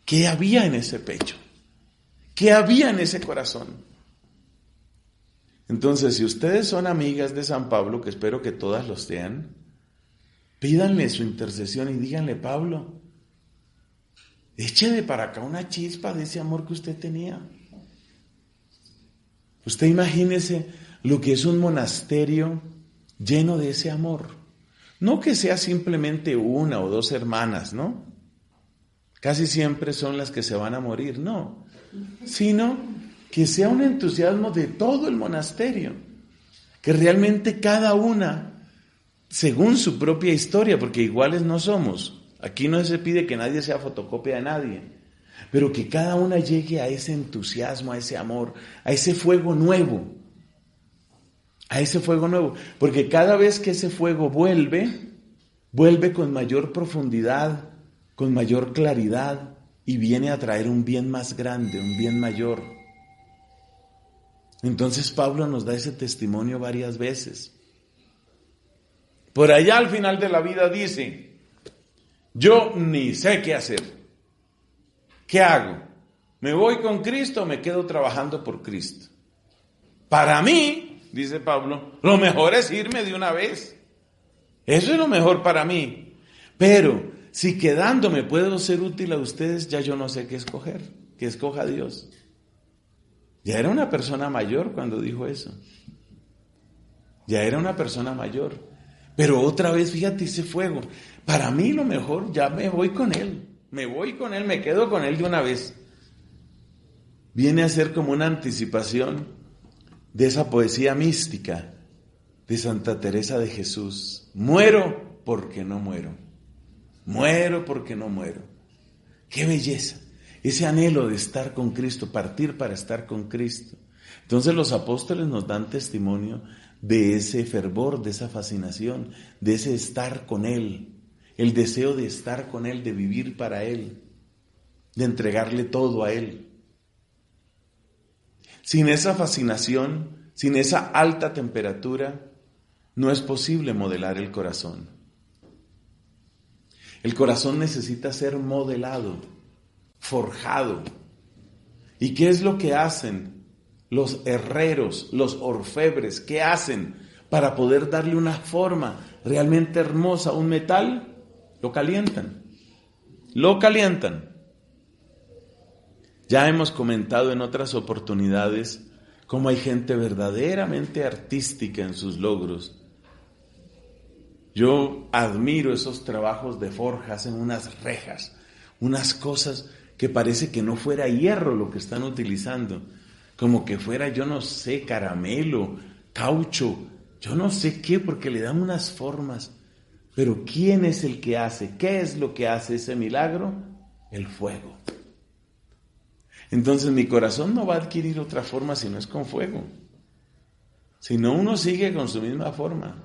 S1: ¿Qué había en ese pecho? ¿Qué había en ese corazón? Entonces, si ustedes son amigas de San Pablo, que espero que todas lo sean, pídanle su intercesión y díganle: Pablo, eche de para acá una chispa de ese amor que usted tenía. Usted imagínese lo que es un monasterio lleno de ese amor. No que sea simplemente una o dos hermanas, ¿no? Casi siempre son las que se van a morir, no. Sino que sea un entusiasmo de todo el monasterio. Que realmente cada una, según su propia historia, porque iguales no somos. Aquí no se pide que nadie sea fotocopia de nadie. Pero que cada una llegue a ese entusiasmo, a ese amor, a ese fuego nuevo. A ese fuego nuevo. Porque cada vez que ese fuego vuelve con mayor profundidad, con mayor claridad, y viene a traer un bien más grande, un bien mayor. Entonces Pablo nos da ese testimonio varias veces. Por allá al final de la vida dice: yo ni sé qué hacer. ¿Qué hago? ¿Me voy con Cristo o me quedo trabajando por Cristo? Para mí, dice Pablo, lo mejor es irme de una vez. Eso es lo mejor para mí. Pero si quedándome puedo ser útil a ustedes, ya yo no sé qué escoger. Que escoja Dios. Ya era una persona mayor cuando dijo eso. Ya era una persona mayor. Pero otra vez, fíjate ese fuego. Para mí lo mejor, ya me voy con Él. Me quedo con Él de una vez. Viene a ser como una anticipación de esa poesía mística de Santa Teresa de Jesús. Muero porque no muero. Muero porque no muero. ¡Qué belleza! Ese anhelo de estar con Cristo, partir para estar con Cristo. Entonces los apóstoles nos dan testimonio de ese fervor, de esa fascinación, de ese estar con Él, el deseo de estar con Él, de vivir para Él, de entregarle todo a Él. Sin esa fascinación, sin esa alta temperatura, no es posible modelar el corazón. El corazón necesita ser modelado, forjado. ¿Y qué es lo que hacen los herreros, los orfebres? ¿Qué hacen para poder darle una forma realmente hermosa a un metal? Lo calientan. Ya hemos comentado en otras oportunidades cómo hay gente verdaderamente artística en sus logros. Yo admiro esos trabajos de forja, hacen unas rejas, unas cosas que parece que no fuera hierro lo que están utilizando, como que fuera, yo no sé, caramelo, caucho, yo no sé qué, porque le dan unas formas. Pero ¿quién es el que hace? ¿Qué es lo que hace ese milagro? El fuego. Entonces mi corazón no va a adquirir otra forma si no es con fuego. Si no, uno sigue con su misma forma.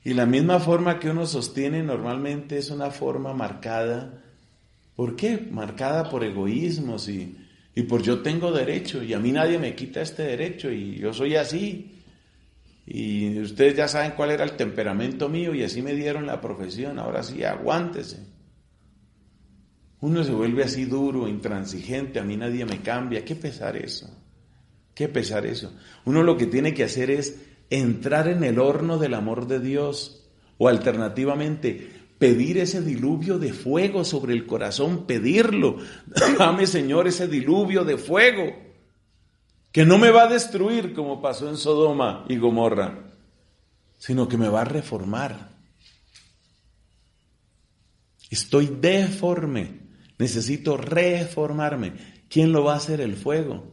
S1: Y la misma forma que uno sostiene normalmente es una forma marcada. ¿Por qué? Marcada por egoísmos y por yo tengo derecho y a mí nadie me quita este derecho y yo soy así. Y ustedes ya saben cuál era el temperamento mío y así me dieron la profesión. Ahora sí, aguántese. Uno se vuelve así duro, intransigente, a mí nadie me cambia. ¿Qué pesar eso? ¿Qué pesar eso? Uno lo que tiene que hacer es entrar en el horno del amor de Dios o alternativamente pedir ese diluvio de fuego sobre el corazón, pedirlo. Dame, Señor, ese diluvio de fuego que no me va a destruir como pasó en Sodoma y Gomorra, sino que me va a reformar. Estoy deforme, necesito reformarme. ¿Quién lo va a hacer? El fuego.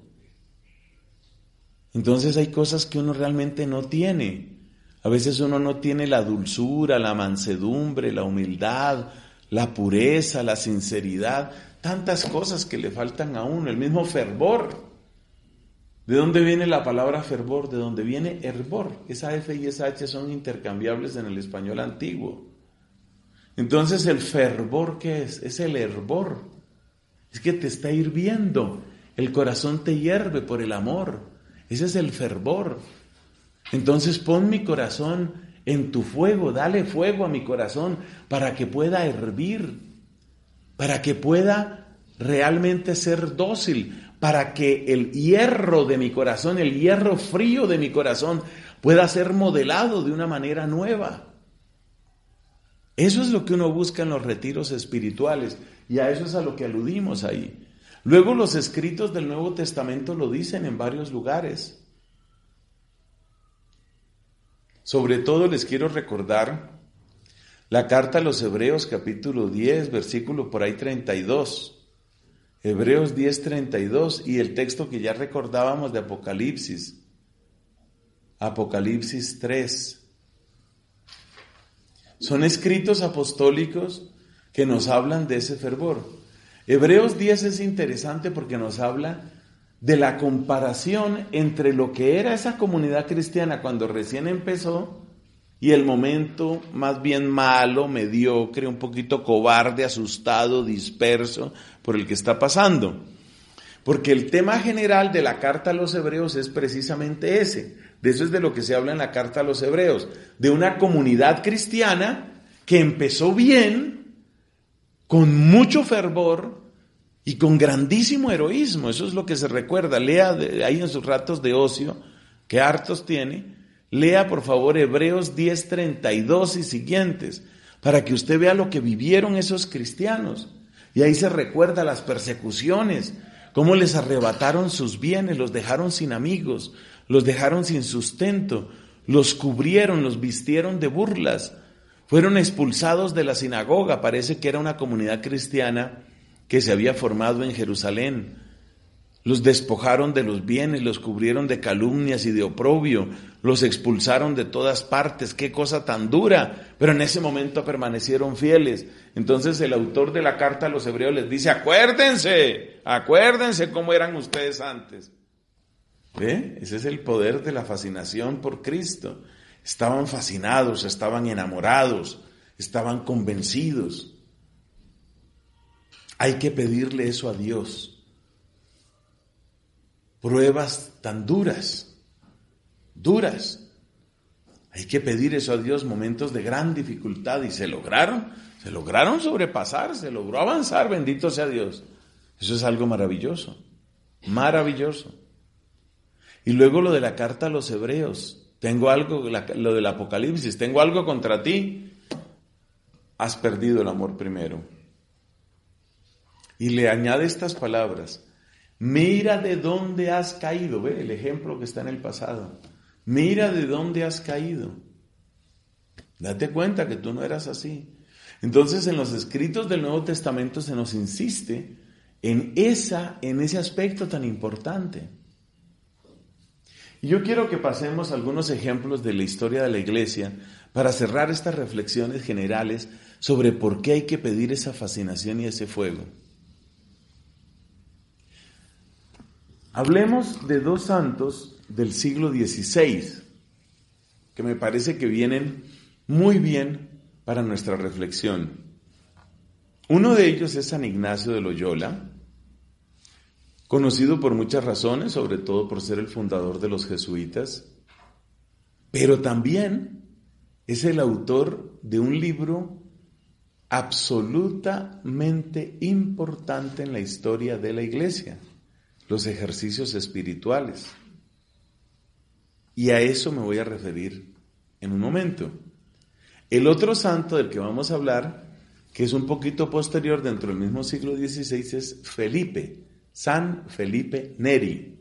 S1: Entonces hay cosas que uno realmente no tiene. A veces uno no tiene la dulzura, la mansedumbre, la humildad, la pureza, la sinceridad, tantas cosas que le faltan a uno, el mismo fervor. ¿De dónde viene la palabra fervor? De dónde viene hervor. Esa F y esa H son intercambiables en el español antiguo. Entonces el fervor, ¿qué es? Es el hervor. Es que te está hirviendo, el corazón te hierve por el amor. Ese es el fervor. Entonces pon mi corazón en tu fuego, dale fuego a mi corazón para que pueda hervir, para que pueda realmente ser dócil, para que el hierro de mi corazón, el hierro frío de mi corazón pueda ser modelado de una manera nueva. Eso es lo que uno busca en los retiros espirituales y a eso es a lo que aludimos ahí. Luego los escritos del Nuevo Testamento lo dicen en varios lugares. Sobre todo les quiero recordar la carta a los Hebreos capítulo 10, versículo por ahí 32. Hebreos 10, 32 y el texto que ya recordábamos de Apocalipsis. Apocalipsis 3. Son escritos apostólicos que nos hablan de ese fervor. Hebreos 10 es interesante porque nos habla de la comparación entre lo que era esa comunidad cristiana cuando recién empezó y el momento más bien malo, mediocre, un poquito cobarde, asustado, disperso por el que está pasando. Porque el tema general de la carta a los Hebreos es precisamente ese. De eso es de lo que se habla en la carta a los Hebreos, de una comunidad cristiana que empezó bien, con mucho fervor y con grandísimo heroísmo. Eso es lo que se recuerda. Lea ahí en sus ratos de ocio, que hartos tiene, lea por favor Hebreos 10, 32 y siguientes, para que usted vea lo que vivieron esos cristianos. Y ahí se recuerda las persecuciones, cómo les arrebataron sus bienes, los dejaron sin amigos, los dejaron sin sustento, los cubrieron, los vistieron de burlas, fueron expulsados de la sinagoga. Parece que era una comunidad cristiana que se había formado en Jerusalén. Los despojaron de los bienes, los cubrieron de calumnias y de oprobio, los expulsaron de todas partes. ¡Qué cosa tan dura! Pero en ese momento permanecieron fieles. Entonces el autor de la carta a los Hebreos les dice: acuérdense cómo eran ustedes antes. ¿Ve? Ese es el poder de la fascinación por Cristo. Estaban fascinados, estaban enamorados, estaban convencidos. Hay que pedirle eso a Dios. Pruebas tan duras. Hay que pedir eso a Dios, momentos de gran dificultad, y se lograron sobrepasar, se logró avanzar, bendito sea Dios. Eso es algo maravilloso, maravilloso. Y luego lo de la carta a los Hebreos. Tengo algo, lo del Apocalipsis, tengo algo contra ti. Has perdido el amor primero. Y le añade estas palabras: Mira de dónde has caído. Ve el ejemplo que está en el pasado. Mira de dónde has caído. Date cuenta que tú no eras así. Entonces, en los escritos del Nuevo Testamento se nos insiste en ese aspecto tan importante. Y yo quiero que pasemos algunos ejemplos de la historia de la Iglesia para cerrar estas reflexiones generales sobre por qué hay que pedir esa fascinación y ese fuego. Hablemos de dos santos del siglo XVI, que me parece que vienen muy bien para nuestra reflexión. Uno de ellos es San Ignacio de Loyola, conocido por muchas razones, sobre todo por ser el fundador de los jesuitas, pero también es el autor de un libro absolutamente importante en la historia de la Iglesia, los ejercicios espirituales. Y a eso me voy a referir en un momento. El otro santo del que vamos a hablar, que es un poquito posterior dentro del mismo siglo XVI, es Felipe, San Felipe Neri,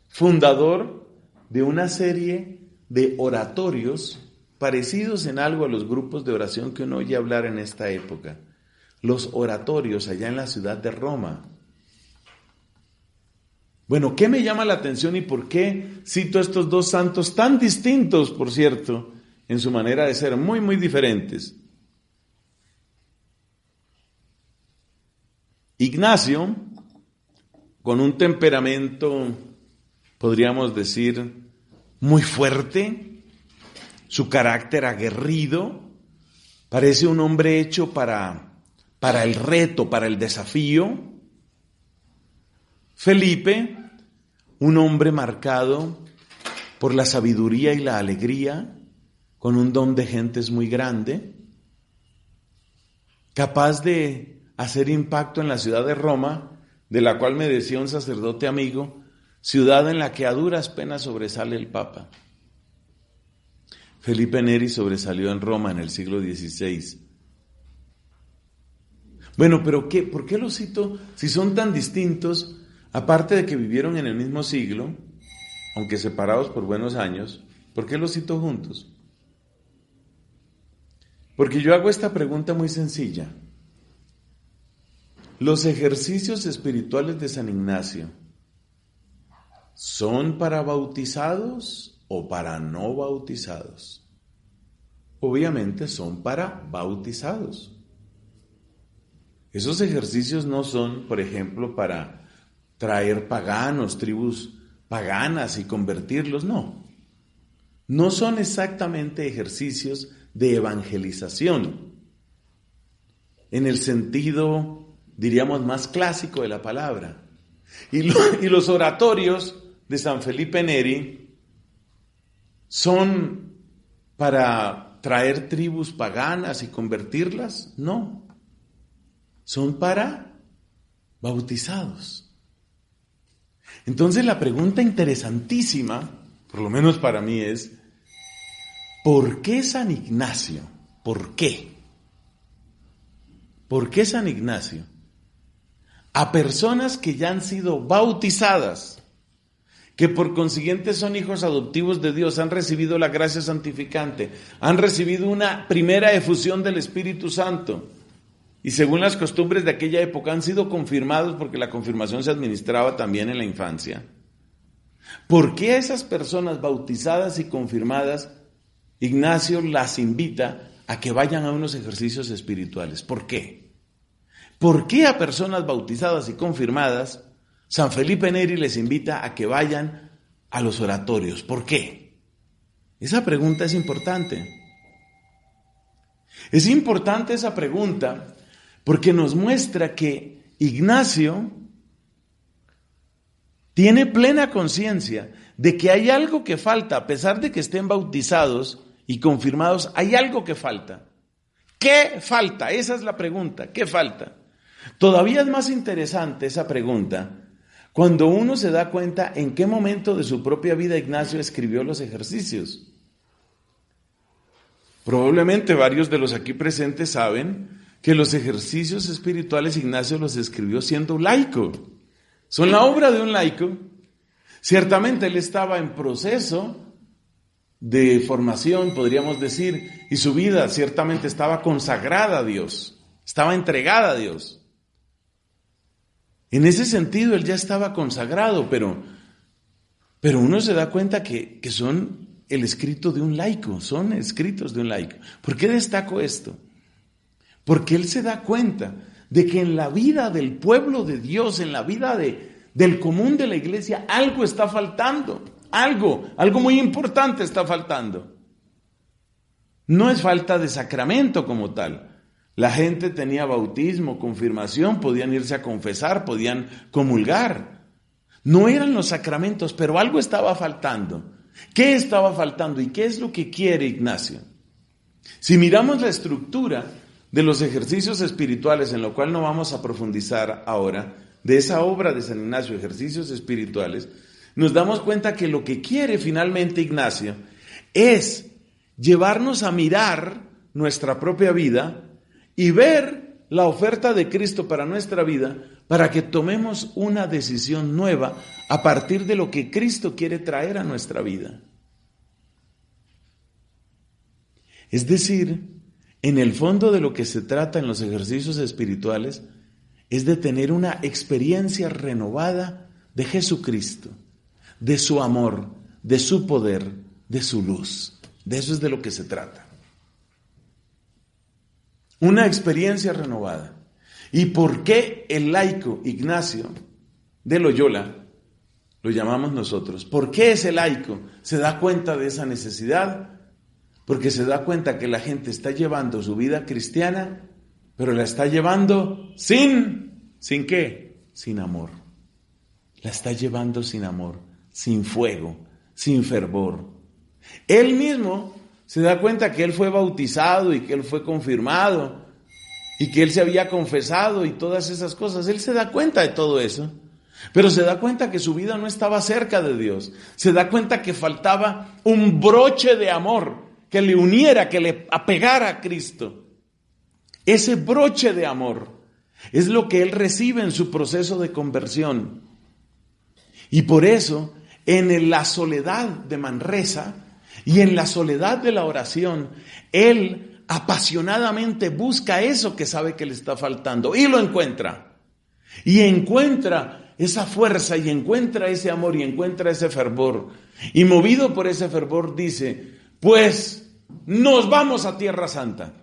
S1: fundador de una serie de oratorios parecidos en algo a los grupos de oración que uno oye hablar en esta época. Los oratorios allá en la ciudad de Roma. Bueno, ¿qué me llama la atención y por qué cito a estos dos santos tan distintos, por cierto, en su manera de ser, muy, muy diferentes? Ignacio, con un temperamento, podríamos decir, muy fuerte, su carácter aguerrido, parece un hombre hecho para el reto, para el desafío. Felipe, un hombre marcado por la sabiduría y la alegría, con un don de gentes muy grande, capaz de hacer impacto en la ciudad de Roma, de la cual me decía un sacerdote amigo, ciudad en la que a duras penas sobresale el Papa. Felipe Neri sobresalió en Roma en el siglo XVI. Bueno, pero ¿por qué los cito si son tan distintos? Aparte de que vivieron en el mismo siglo, aunque separados por buenos años, ¿por qué los cito juntos? Porque yo hago esta pregunta muy sencilla. ¿Los ejercicios espirituales de San Ignacio son para bautizados o para no bautizados? Obviamente son para bautizados. Esos ejercicios no son, por ejemplo, para traer paganos, tribus paganas y convertirlos, no. No son exactamente ejercicios de evangelización, en el sentido, diríamos, más clásico de la palabra. Y los oratorios de San Felipe Neri son para traer tribus paganas y convertirlas, no. Son para bautizados. Entonces la pregunta interesantísima, por lo menos para mí, es ¿por qué San Ignacio? ¿Por qué? ¿Por qué San Ignacio? A personas que ya han sido bautizadas, que por consiguiente son hijos adoptivos de Dios, han recibido la gracia santificante, han recibido una primera efusión del Espíritu Santo, y según las costumbres de aquella época han sido confirmados porque la confirmación se administraba también en la infancia. ¿Por qué a esas personas bautizadas y confirmadas, Ignacio las invita a que vayan a unos ejercicios espirituales? ¿Por qué? ¿Por qué a personas bautizadas y confirmadas, San Felipe Neri les invita a que vayan a los oratorios? ¿Por qué? Esa pregunta es importante. Es importante esa pregunta porque nos muestra que Ignacio tiene plena conciencia de que hay algo que falta, a pesar de que estén bautizados y confirmados, hay algo que falta. ¿Qué falta? Esa es la pregunta. ¿Qué falta? Todavía es más interesante esa pregunta cuando uno se da cuenta en qué momento de su propia vida Ignacio escribió los ejercicios. Probablemente varios de los aquí presentes saben que los ejercicios espirituales Ignacio los escribió siendo laico. son la obra de un laico. Ciertamente él estaba en proceso de formación, podríamos decir, y su vida ciertamente estaba consagrada a Dios, estaba entregada a Dios. En ese sentido él ya estaba consagrado, pero uno se da cuenta que son el escrito de un laico, son escritos de un laico. ¿Por qué destaco esto? Porque él se da cuenta de que en la vida del pueblo de Dios, en la vida del común de la iglesia, algo está faltando, algo muy importante está faltando. No es falta de sacramento como tal. La gente tenía bautismo, confirmación, podían irse a confesar, podían comulgar. No eran los sacramentos, pero algo estaba faltando. ¿Qué estaba faltando y qué es lo que quiere Ignacio? Si miramos la estructura de los ejercicios espirituales, en lo cual no vamos a profundizar ahora, de esa obra de San Ignacio, ejercicios espirituales, nos damos cuenta que lo que quiere finalmente Ignacio es llevarnos a mirar nuestra propia vida y ver la oferta de Cristo para nuestra vida, para que tomemos una decisión nueva a partir de lo que Cristo quiere traer a nuestra vida. Es decir, en el fondo de lo que se trata en los ejercicios espirituales es de tener una experiencia renovada de Jesucristo, de su amor, de su poder, de su luz. De eso es de lo que se trata. Una experiencia renovada. ¿Y por qué el laico Ignacio de Loyola, lo llamamos nosotros, por qué ese laico se da cuenta de esa necesidad? Porque se da cuenta que la gente está llevando su vida cristiana, pero la está llevando ¿sin qué? Sin amor. La está llevando sin amor, sin fuego, sin fervor. Él mismo se da cuenta que él fue bautizado y que él fue confirmado y que él se había confesado y todas esas cosas. Él se da cuenta de todo eso, pero se da cuenta que su vida no estaba cerca de Dios. Se da cuenta que faltaba un broche de amor que le uniera, que le apegara a Cristo. Ese broche de amor es lo que él recibe en su proceso de conversión. Y por eso, en la soledad de Manresa y en la soledad de la oración, él apasionadamente busca eso que sabe que le está faltando y lo encuentra. Y encuentra esa fuerza y encuentra ese amor y encuentra ese fervor. Y movido por ese fervor dice: pues nos vamos a Tierra Santa.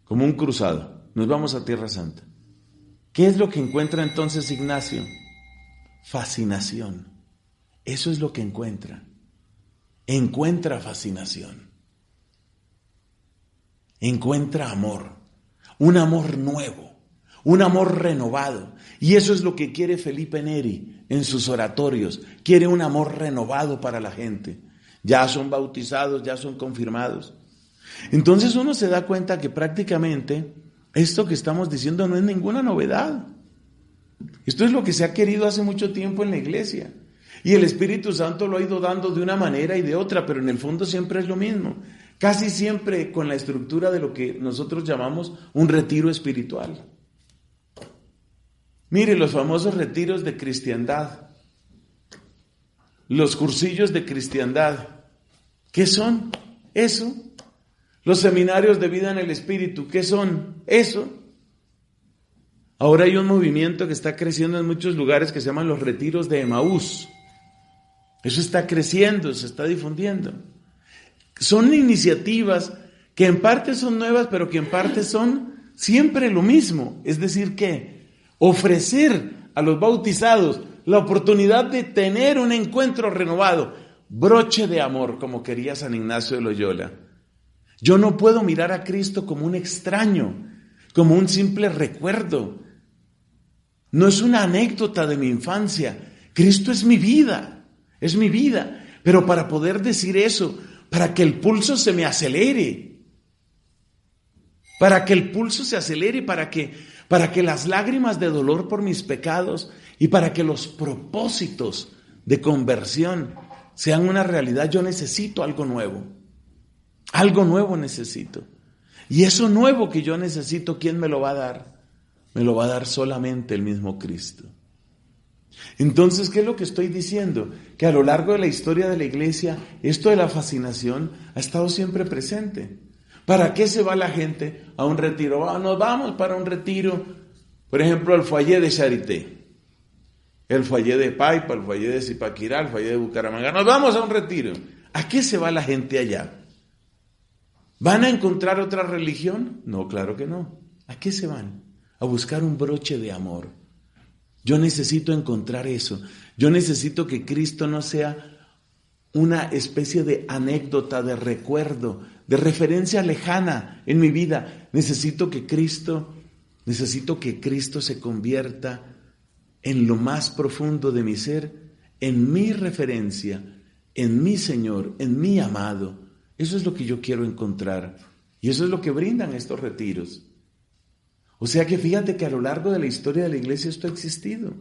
S1: Como un cruzado, nos vamos a Tierra Santa. ¿Qué es lo que encuentra entonces Ignacio? Fascinación. Eso es lo que encuentra. Encuentra fascinación. Encuentra amor. Un amor nuevo. Un amor renovado. Y eso es lo que quiere Felipe Neri en sus oratorios. Quiere un amor renovado para la gente. Ya son bautizados, ya son confirmados. Entonces uno se da cuenta que prácticamente esto que estamos diciendo no es ninguna novedad. Esto es lo que se ha querido hace mucho tiempo en la iglesia. Y el Espíritu Santo lo ha ido dando de una manera y de otra, pero en el fondo siempre es lo mismo. Casi siempre con la estructura de lo que nosotros llamamos un retiro espiritual. Mire, los famosos retiros de cristiandad, los cursillos de cristiandad, ¿qué son? Eso. Los seminarios de vida en el Espíritu, ¿qué son? Eso. Ahora hay un movimiento que está creciendo en muchos lugares que se llaman los retiros de Emaús. Eso está creciendo, se está difundiendo. Son iniciativas que en parte son nuevas, pero que en parte son siempre lo mismo. Es decir, que ofrecer a los bautizados la oportunidad de tener un encuentro renovado, broche de amor, como quería San Ignacio de Loyola. Yo no puedo mirar a Cristo como un extraño, como un simple recuerdo. No es una anécdota de mi infancia. Cristo es mi vida, es mi vida. Pero para poder decir eso, para que el pulso se me acelere, para que el pulso se acelere, para que las lágrimas de dolor por mis pecados y para que los propósitos de conversión sean una realidad, yo necesito algo nuevo. Algo nuevo necesito. Y eso nuevo que yo necesito, ¿quién me lo va a dar? Me lo va a dar solamente el mismo Cristo. Entonces, ¿qué es lo que estoy diciendo? Que a lo largo de la historia de la iglesia, esto de la fascinación ha estado siempre presente. ¿Para qué se va la gente a un retiro? Nos vamos para un retiro, por ejemplo, al foyer de Charité, el foyer de Paipa, el foyer de Zipaquirá, el foyer de Bucaramanga. Nos vamos a un retiro. ¿A qué se va la gente allá? ¿Van a encontrar otra religión? No, claro que no. ¿A qué se van? A buscar un broche de amor. Yo necesito encontrar eso. Yo necesito que Cristo no sea una especie de anécdota, de recuerdo, de referencia lejana en mi vida. Necesito que Cristo se convierta en lo más profundo de mi ser, en mi referencia, en mi Señor, en mi amado. Eso es lo que yo quiero encontrar. Y eso es lo que brindan estos retiros. O sea que fíjate que a lo largo de la historia de la iglesia esto ha existido.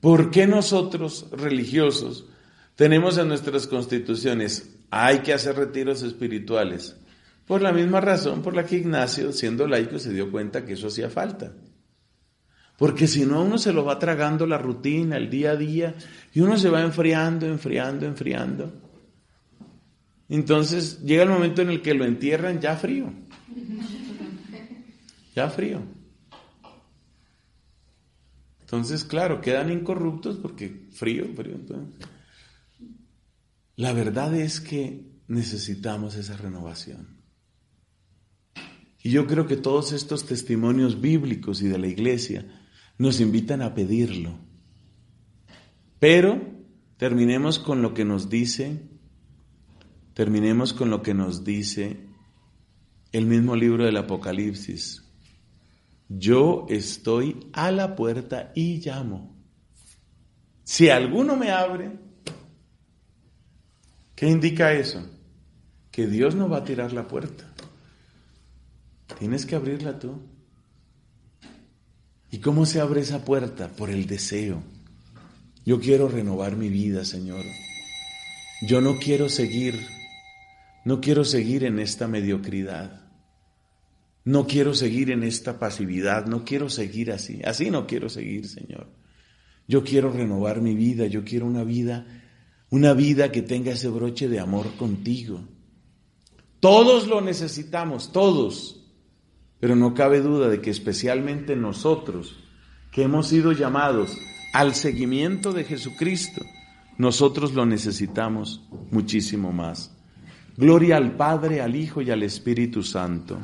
S1: ¿Por qué nosotros, religiosos, tenemos en nuestras constituciones, hay que hacer retiros espirituales? Por la misma razón por la que Ignacio, siendo laico, se dio cuenta que eso hacía falta. Porque si no, uno se lo va tragando la rutina, el día a día, y uno se va enfriando. Entonces llega el momento en el que lo entierran ya frío. Entonces, claro, quedan incorruptos porque frío. Entonces, la verdad es que necesitamos esa renovación. Y yo creo que todos estos testimonios bíblicos y de la iglesia nos invitan a pedirlo. Pero terminemos con lo que nos dice el mismo libro del Apocalipsis. Yo estoy a la puerta y llamo. Si alguno me abre, ¿qué indica eso? Que Dios no va a tirar la puerta. Tienes que abrirla tú. ¿Y cómo se abre esa puerta? Por el deseo. Yo quiero renovar mi vida, Señor. Yo no quiero seguir en esta mediocridad. No quiero seguir en esta pasividad, no quiero seguir así no quiero seguir, Señor. Yo quiero renovar mi vida, yo quiero una vida que tenga ese broche de amor contigo. Todos lo necesitamos, todos, pero no cabe duda de que especialmente nosotros, que hemos sido llamados al seguimiento de Jesucristo, nosotros lo necesitamos muchísimo más. Gloria al Padre, al Hijo y al Espíritu Santo.